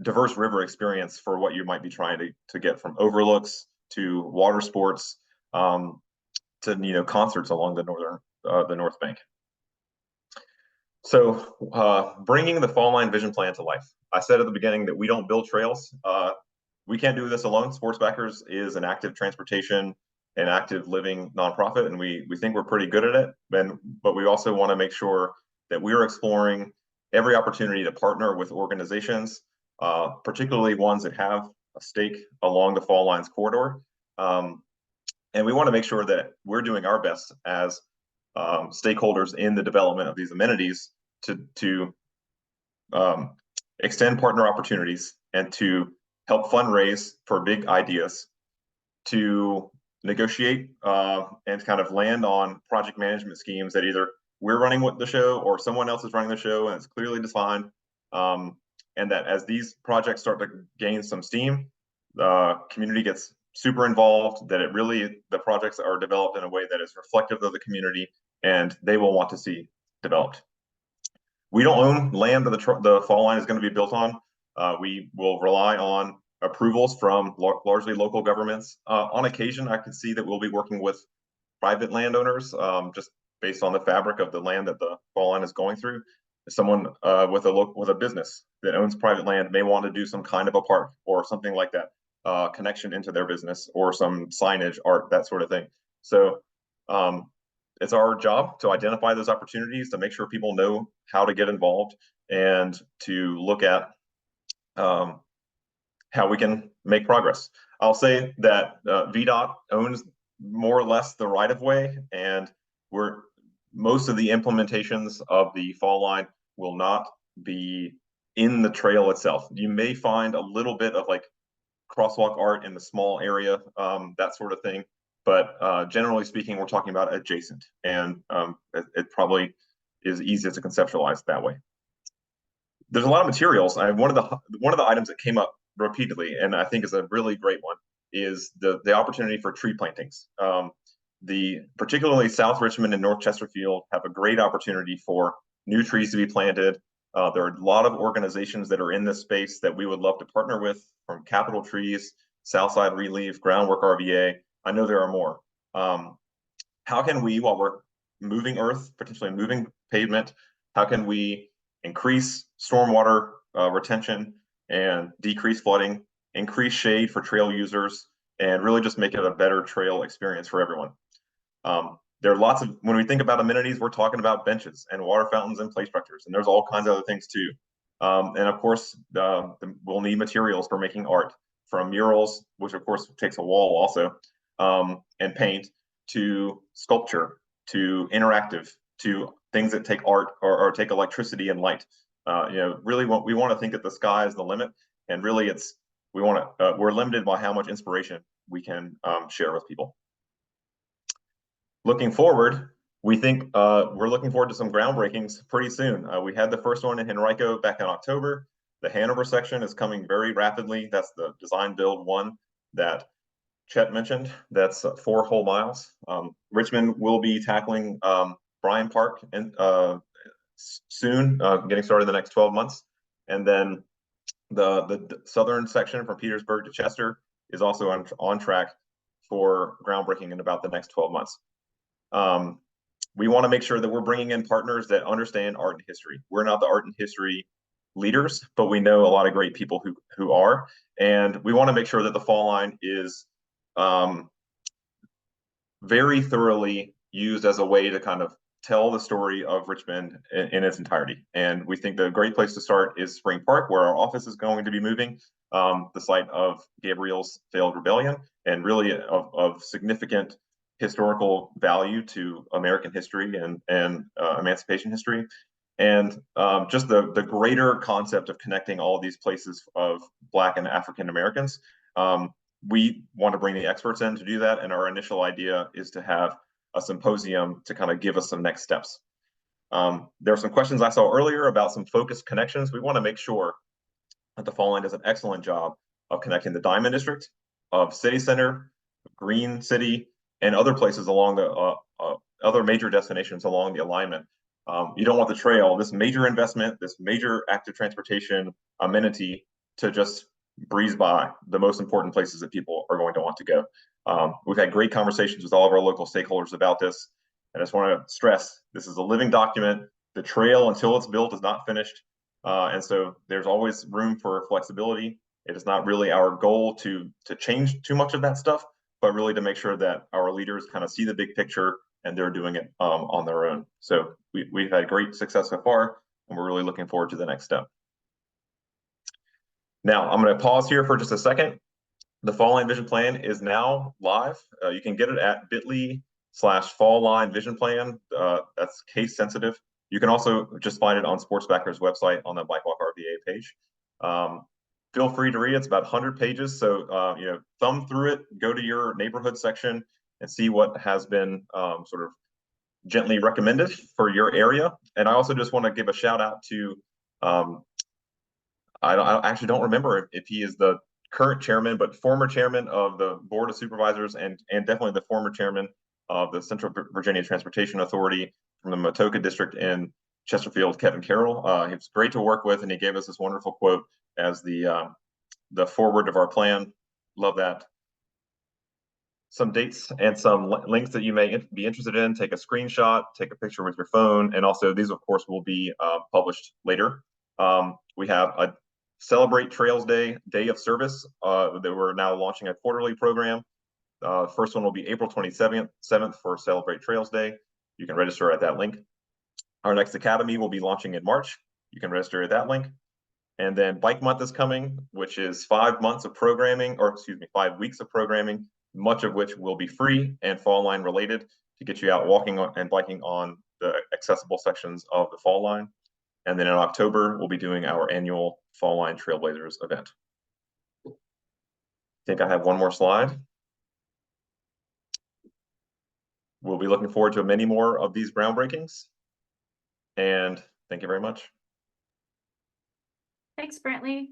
diverse river experience for what you might be trying to get, from overlooks to water sports, to concerts along the North Bank. So bringing the Fall Line Vision Plan to life. I said at the beginning that we don't build trails. We can't do this alone. Sportsbackers is an active transportation and active living nonprofit, and we think we're pretty good at it. But we also want to make sure that we're exploring every opportunity to partner with organizations, particularly ones that have a stake along the Fall Lines corridor. And we want to make sure that we're doing our best as stakeholders in the development of these amenities to extend partner opportunities and to help fundraise for big ideas, to negotiate and kind of land on project management schemes that either we're running with the show or someone else is running the show and it's clearly defined. And that as these projects start to gain some steam, the community gets super involved, that the projects are developed in a way that is reflective of the community and they will want to see developed. We don't own land that the Fall Line is going to be built on. We will rely on approvals from largely local governments. On occasion, I can see that we'll be working with private landowners, just based on the fabric of the land that the Fall Line is going through. Someone with a business that owns private land may want to do some kind of a park or something like that, connection into their business, or some signage, art, that sort of thing. So it's our job to identify those opportunities, to make sure people know how to get involved, and to look at how we can make progress. I'll say that VDOT owns more or less the right of way, and most of the implementations of the Fall Line will not be in the trail itself. You may find a little bit of like crosswalk art in the small area, that sort of thing. But generally speaking, we're talking about adjacent, and it probably is easier to conceptualize that way. There's a lot of materials. One of the items that came up repeatedly, and I think is a really great one, is the opportunity for tree plantings. Particularly South Richmond and North Chesterfield have a great opportunity for new trees to be planted. There are a lot of organizations that are in this space that we would love to partner with, from Capital Trees, Southside Relief, Groundwork RVA. I know there are more. How can we, while we're moving earth, potentially moving pavement, how can we increase stormwater retention and decrease flooding, increase shade for trail users, and really just make it a better trail experience for everyone? There are lots of, when we think about amenities, we're talking about benches and water fountains and play structures, and there's all kinds of other things too. And of course, we'll need materials for making art, from murals, which of course takes a wall also, and paint, to sculpture, to interactive, to things that take art or take electricity and light. Really we want to think that the sky is the limit, and really it's we're limited by how much inspiration we can share with people. Looking forward, we think we're looking forward to some groundbreakings pretty soon. We had the first one in Henrico back in October. The Hanover section is coming very rapidly. That's the design build one that Chet mentioned. That's 4 whole miles. Richmond will be tackling Bryan Park and soon, getting started in the next 12 months. And then the southern section from Petersburg to Chester is also on track for groundbreaking in about the next 12 months. We want to make sure that we're bringing in partners that understand art and history. We're not the art and history leaders, but we know a lot of great people who are, and we want to make sure that the Fall Line is very thoroughly used as a way to kind of tell the story of Richmond in its entirety. And we think the great place to start is Spring Park, where our office is going to be moving, the site of Gabriel's failed rebellion, and really of significant historical value to American history and emancipation history. And just the greater concept of connecting all of these places of Black and African Americans. We want to bring the experts in to do that. And our initial idea is to have a symposium to kind of give us some next steps. There are some questions I saw earlier about some focused connections. We want to make sure that the Fall Line does an excellent job of connecting the Diamond District, of City Center, Green City, and other places along the other major destinations along the alignment. You don't want the trail, this major investment, this major active transportation amenity, to just breeze by the most important places that people are going to want to go. We've had great conversations with all of our local stakeholders about this. And I just want to stress, this is a living document. The trail, until it's built, is not finished. And so there's always room for flexibility. It is not really our goal to change too much of that stuff, but really to make sure that our leaders kind of see the big picture and they're doing it on their own. So we've had great success so far, and we're really looking forward to the next step. Now, I'm going to pause here for just a second. The Fall Line Vision Plan is now live. You can get it at bit.ly/Fall Line Vision Plan. That's case sensitive. You can also just find it on Sportsbacker's website on the Bike Walk RVA page. Feel free to read it. It's about 100 pages. So, thumb through it, go to your neighborhood section and see what has been sort of gently recommended for your area. And I also just want to give a shout out to, I actually don't remember if he is the current chairman, but former chairman of the Board of Supervisors and definitely the former chairman of the Central Virginia Transportation Authority from the Matoka District in Chesterfield, Kevin Carroll. He was great to work with, and he gave us this wonderful quote as the forward of our plan. Love that. Some dates and some links that you may be interested in. Take a screenshot, take a picture with your phone, and also these, of course, will be published later. We have a Celebrate Trails Day of service that we're now launching a quarterly program. First one will be April 27th for Celebrate Trails Day. You can register at that link. Our next academy will be launching in March. You can register at that link. And then Bike Month is coming, which is 5 months of programming, or excuse me, 5 weeks of programming, much of which will be free and Fall Line related to get you out walking and biking on the accessible sections of the Fall Line. And then in October, we'll be doing our annual Fall Line Trailblazers event. I think I have one more slide. We'll be looking forward to many more of these groundbreakings. And thank you very much. Thanks, Brantley.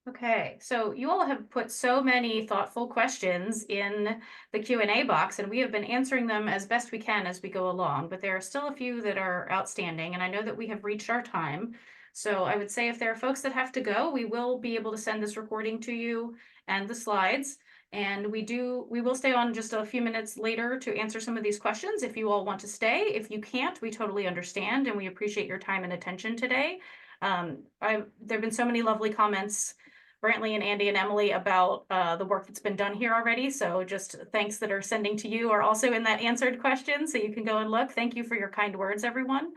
Okay, so you all have put so many thoughtful questions in the Q&A box, and we have been answering them as best we can as we go along, but there are still a few that are outstanding, and I know that we have reached our time. So I would say if there are folks that have to go, we will be able to send this recording to you and the slides. And we will stay on just a few minutes later to answer some of these questions if you all want to stay. If you can't, we totally understand, and we appreciate your time and attention today. There have been so many lovely comments, Brantley and Andy and Emily, about the work that's been done here already. So just thanks that are sending to you are also in that answered question, so you can go and look. Thank you for your kind words, everyone.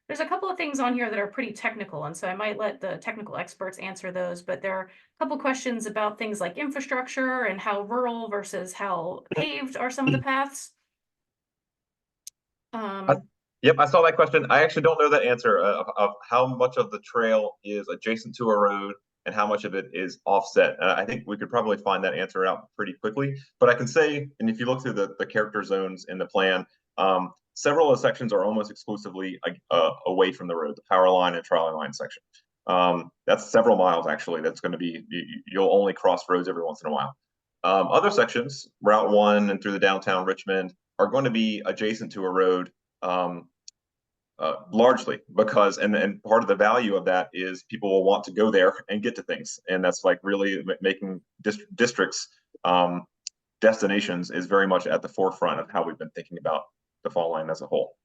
There's a couple of things on here that are pretty technical, and so I might let the technical experts answer those, but there are a couple questions about things like infrastructure and how rural versus how paved are some of the paths. Yep, I saw that question. I actually don't know that answer of how much of the trail is adjacent to a road and how much of it is offset. I think we could probably find that answer out pretty quickly. But I can say, and if you look through the character zones in the plan, several of the sections are almost exclusively away from the road, the power line and trolley line section. That's several miles actually. That's going to be, you'll only cross roads every once in a while. Other sections, Route 1 and through the downtown Richmond, are going to be adjacent to a road, largely because, and part of the value of that is people will want to go there and get to things. And that's like really making districts, destinations is very much at the forefront of how we've been thinking about the fall line as a whole.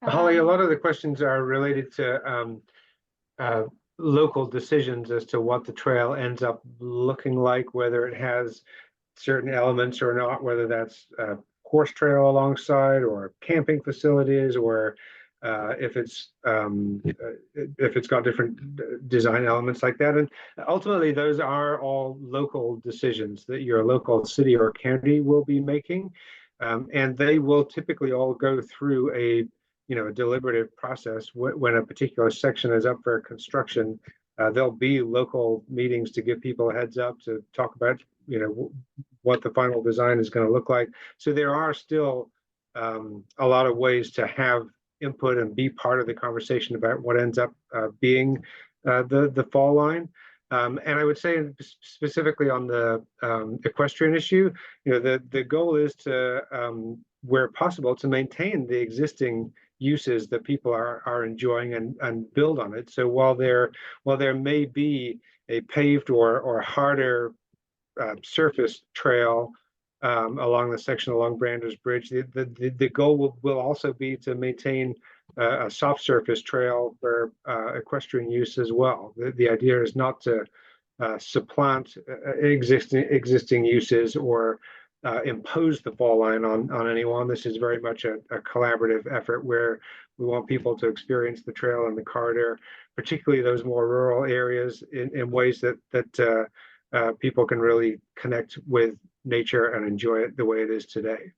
Holly, a lot of the questions are related to local decisions as to what the trail ends up looking like, whether it has certain elements or not, whether that's a horse trail alongside or camping facilities, or if it's got different design elements like that. And ultimately, those are all local decisions that your local city or county will be making, and they will typically all go through a deliberative process. When a particular section is up for construction, there'll be local meetings to give people a heads up to talk about, what the final design is going to look like. So there are still a lot of ways to have input and be part of the conversation about what ends up being the fall line. And I would say specifically on the equestrian issue, the goal is to, where possible, to maintain the existing uses that people are enjoying and build on it. So while there may be a paved or harder surface trail along the section along Brander's Bridge, the goal will also be to maintain a soft surface trail for equestrian use as well. The idea is not to supplant existing uses or impose the fall line on anyone. This is very much a collaborative effort where we want people to experience the trail and the corridor, particularly those more rural areas, in ways that people can really connect with nature and enjoy it the way it is today.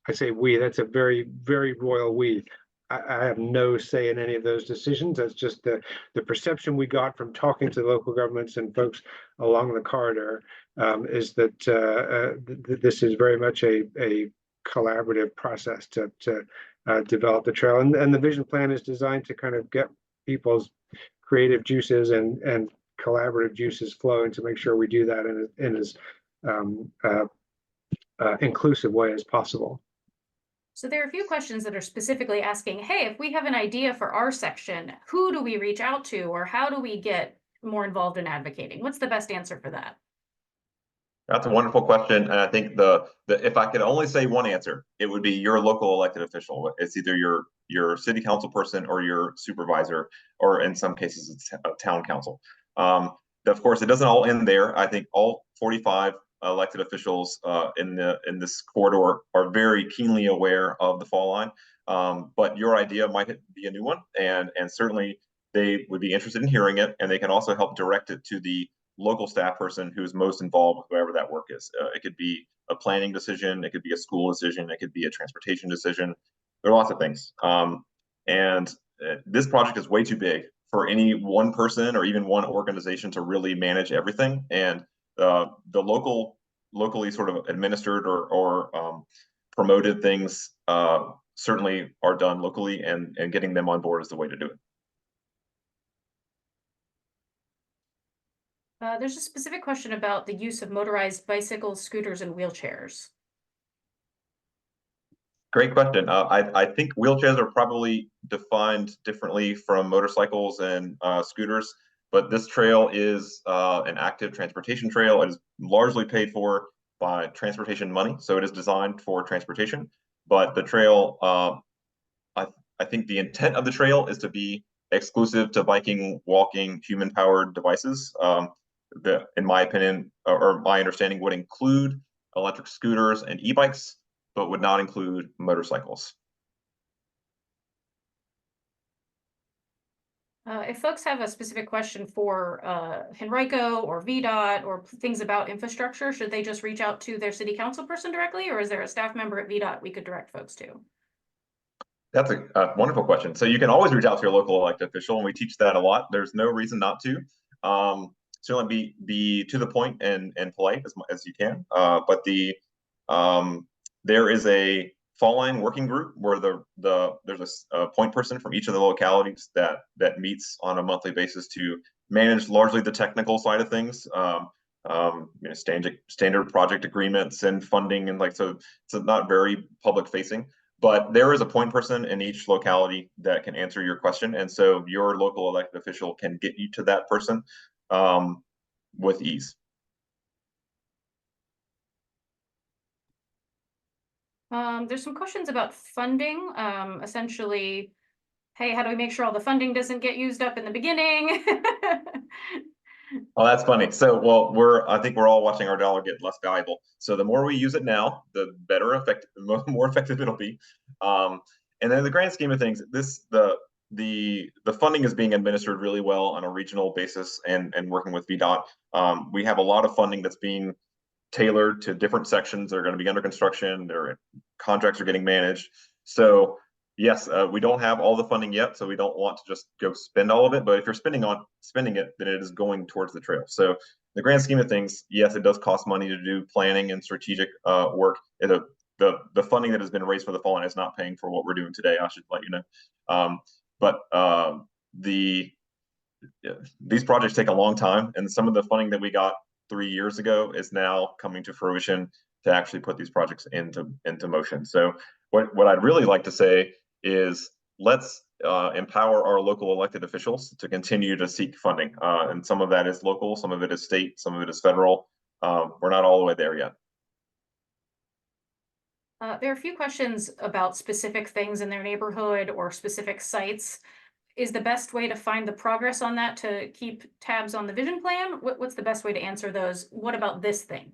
I say we, that's a very, very royal we. I have no say in any of those decisions. That's just the perception we got from talking to local governments and folks along the corridor, is that this is very much a collaborative process to develop the trail. And the vision plan is designed to kind of get people's creative juices and collaborative juices flowing to make sure we do that in as inclusive way as possible. So there are a few questions that are specifically asking, hey, if we have an idea for our section, who do we reach out to, or how do we get more involved in advocating? What's the best answer for that? That's a wonderful question. And I think if I could only say one answer, it would be your local elected official. It's either your city council person or your supervisor, or in some cases it's a town council. Of course, it doesn't all end there. I think all 45 elected officials in this corridor are very keenly aware of the fall line, but your idea might be a new one, and certainly they would be interested in hearing it, and they can also help direct it to the local staff person who's most involved with whoever that work is. It could be a planning decision, it could be a school decision, it could be a transportation decision. There are lots of things, and this project is way too big for any one person or even one organization to really manage everything. And the locally sort of administered or promoted things certainly are done locally, and getting them on board is the way to do it. There's a specific question about the use of motorized bicycles, scooters, and wheelchairs. Great question. I think wheelchairs are probably defined differently from motorcycles and scooters, but this trail is an active transportation trail. It is largely paid for by transportation money, so it is designed for transportation. But the trail, I think the intent of the trail is to be exclusive to biking, walking, human-powered devices. That, in my opinion, or my understanding, would include electric scooters and e-bikes, but would not include motorcycles. If folks have a specific question for Henrico or VDOT or things about infrastructure, should they just reach out to their city council person directly, or is there a staff member at VDOT we could direct folks to? That's a wonderful question. So you can always reach out to your local elected official, and we teach that a lot. There's no reason not to. Certainly be to the point and polite as you can. But there is a fall line working group where there's a point person from each of the localities that meets on a monthly basis to manage largely the technical side of things. Standard project agreements and funding, and so it's not very public facing. But there is a point person in each locality that can answer your question. And so your local elected official can get you to that person with ease. There's some questions about funding. Essentially, hey, how do we make sure all the funding doesn't get used up in the beginning? Oh, that's funny. So, well, I think we're all watching our dollar get less valuable. So the more we use it now, the better effective, the more effective it'll be. And then in the grand scheme of things, the funding is being administered really well on a regional basis and working with VDOT. We have a lot of funding that's being tailored to different sections that are going to be under construction. Their contracts are getting managed. So yes, we don't have all the funding yet, so we don't want to just go spend all of it. But if you're spending it, then it is going towards the trail. So in the grand scheme of things, yes, it does cost money to do planning and strategic work. The funding that has been raised for the fall line is not paying for what we're doing today. I should let you know. These projects take a long time, and some of the funding that we got 3 years ago is now coming to fruition to actually put these projects into motion. So what I'd really like to say is let's empower our local elected officials to continue to seek funding. And some of that is local, some of it is state, some of it is federal. We're not all the way there yet. There are a few questions about specific things in their neighborhood or specific sites. Is the best way to find the progress on that to keep tabs on the vision plan? What's the best way to answer those? What about this thing?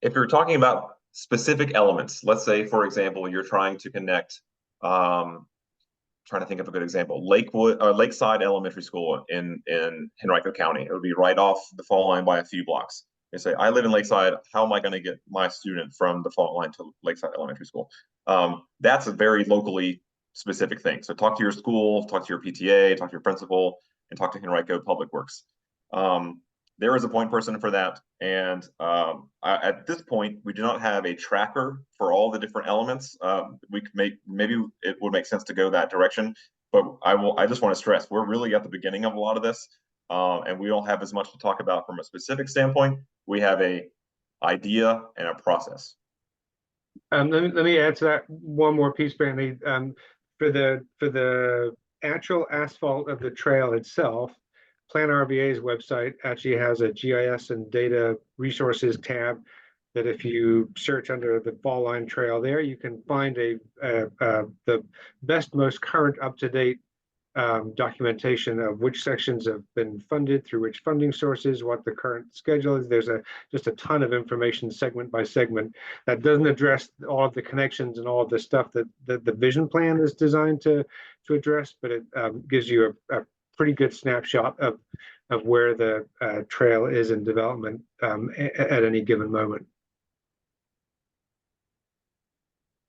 If you're talking about specific elements, let's say, for example, you're trying to connect, trying to think of a good example, Lakeside Elementary School in Henrico County. It would be right off the fall line by a few blocks. They say, I live in Lakeside. How am I going to get my student from the fall line to Lakeside Elementary School? That's a very locally specific thing. So talk to your school, talk to your PTA, talk to your principal, and talk to Henrico Public Works. There is a point person for that. And at this point, we do not have a tracker for all the different elements. We could maybe it would make sense to go that direction. But I just want to stress, we're really at the beginning of a lot of this. And we don't have as much to talk about from a specific standpoint. We have a idea and a process. Let me add to that one more piece, Brandy. For the actual asphalt of the trail itself, Plan RVA's website actually has a GIS and data resources tab that if you search under the fall line trail there, you can find the best, most current, up-to-date documentation of which sections have been funded through which funding sources, what the current schedule is. There's just a ton of information segment by segment that doesn't address all of the connections and all of the stuff that the vision plan is designed to address, but it gives you a pretty good snapshot of where the trail is in development at any given moment.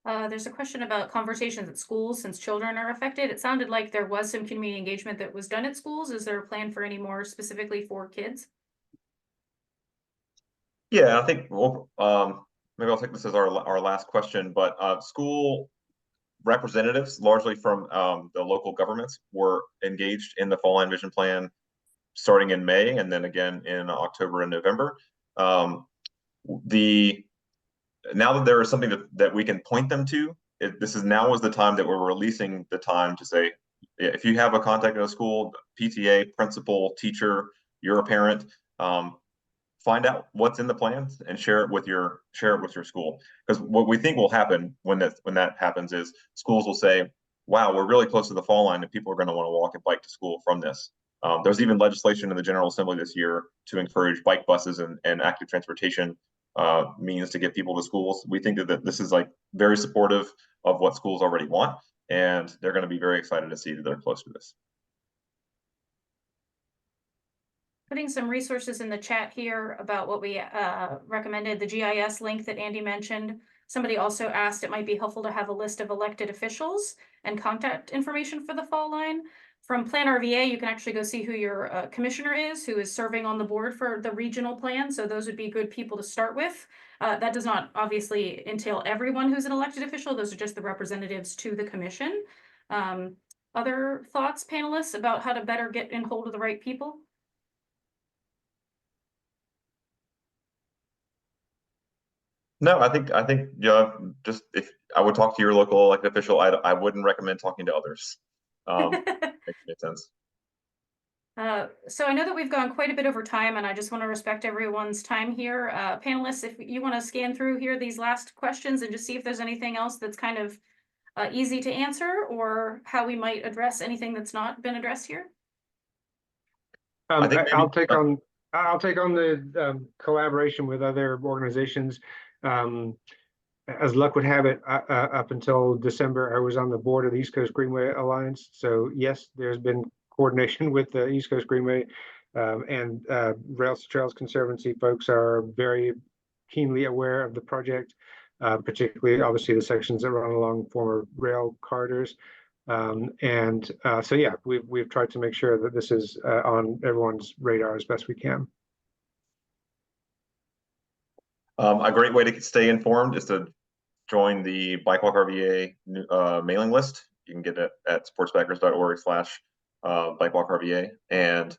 There's a question about conversations at schools since children are affected. It sounded like there was some community engagement that was done at schools. Is there a plan for any more specifically for kids? Yeah, I think maybe I'll take this as our last question, but school representatives, largely from the local governments, were engaged in the Fall Line Vision Plan starting in May and then again in October and November. Now that there is something that we can point them to, now is the time that we're releasing the time to say, if you have a contact in a school, PTA, principal, teacher, you're a parent, find out what's in the plans and share it with your school. Because what we think will happen when that happens is schools will say, wow, we're really close to the fall line and people are going to want to walk and bike to school from this. There's even legislation in the General Assembly this year to encourage bike buses and active transportation means to get people to schools. We think that this is like very supportive of what schools already want, and they're going to be very excited to see that they're close to this. Putting some resources in the chat here about what we recommended, the GIS link that Andy mentioned. Somebody also asked it might be helpful to have a list of elected officials and contact information for the fall line. From Plan RVA, you can actually go see who your commissioner is, who is serving on the board for the regional plan. So those would be good people to start with. That does not obviously entail everyone who's an elected official. Those are just the representatives to the commission. Other thoughts, panelists, about how to better get in hold of the right people? No, I think just if I would talk to your local elected official, I wouldn't recommend talking to others. Makes sense. So I know that we've gone quite a bit over time, and I just want to respect everyone's time here. Panelists, if you want to scan through here these last questions and just see if there's anything else that's kind of easy to answer, or how we might address anything that's not been addressed here. I think I'll take on the collaboration with other organizations. As luck would have it, up until December, I was on the board of the East Coast Greenway Alliance. So yes, there's been coordination with the East Coast Greenway, and Rails to Trails Conservancy folks are very keenly aware of the project, particularly obviously the sections that run along former rail corridors. So yeah, we've tried to make sure that this is on everyone's radar as best we can. A great way to stay informed is to join the Bikewalk RVA mailing list. You can get it at sportsbackers.org/Bikewalk RVA, and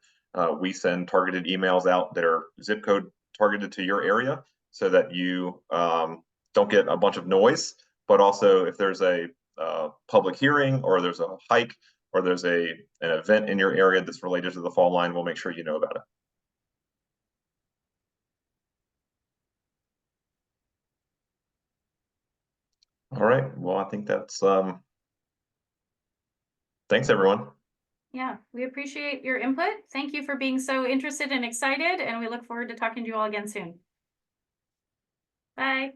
we send targeted emails out that are zip code targeted to your area, so that you don't get a bunch of noise. But also, if there's a public hearing, or there's a hike, or there's an event in your area that's related to the fall line, we'll make sure you know about it. All right. Well, I think that's thanks, everyone. Yeah, we appreciate your input. Thank you for being so interested and excited, and we look forward to talking to you all again soon. Bye.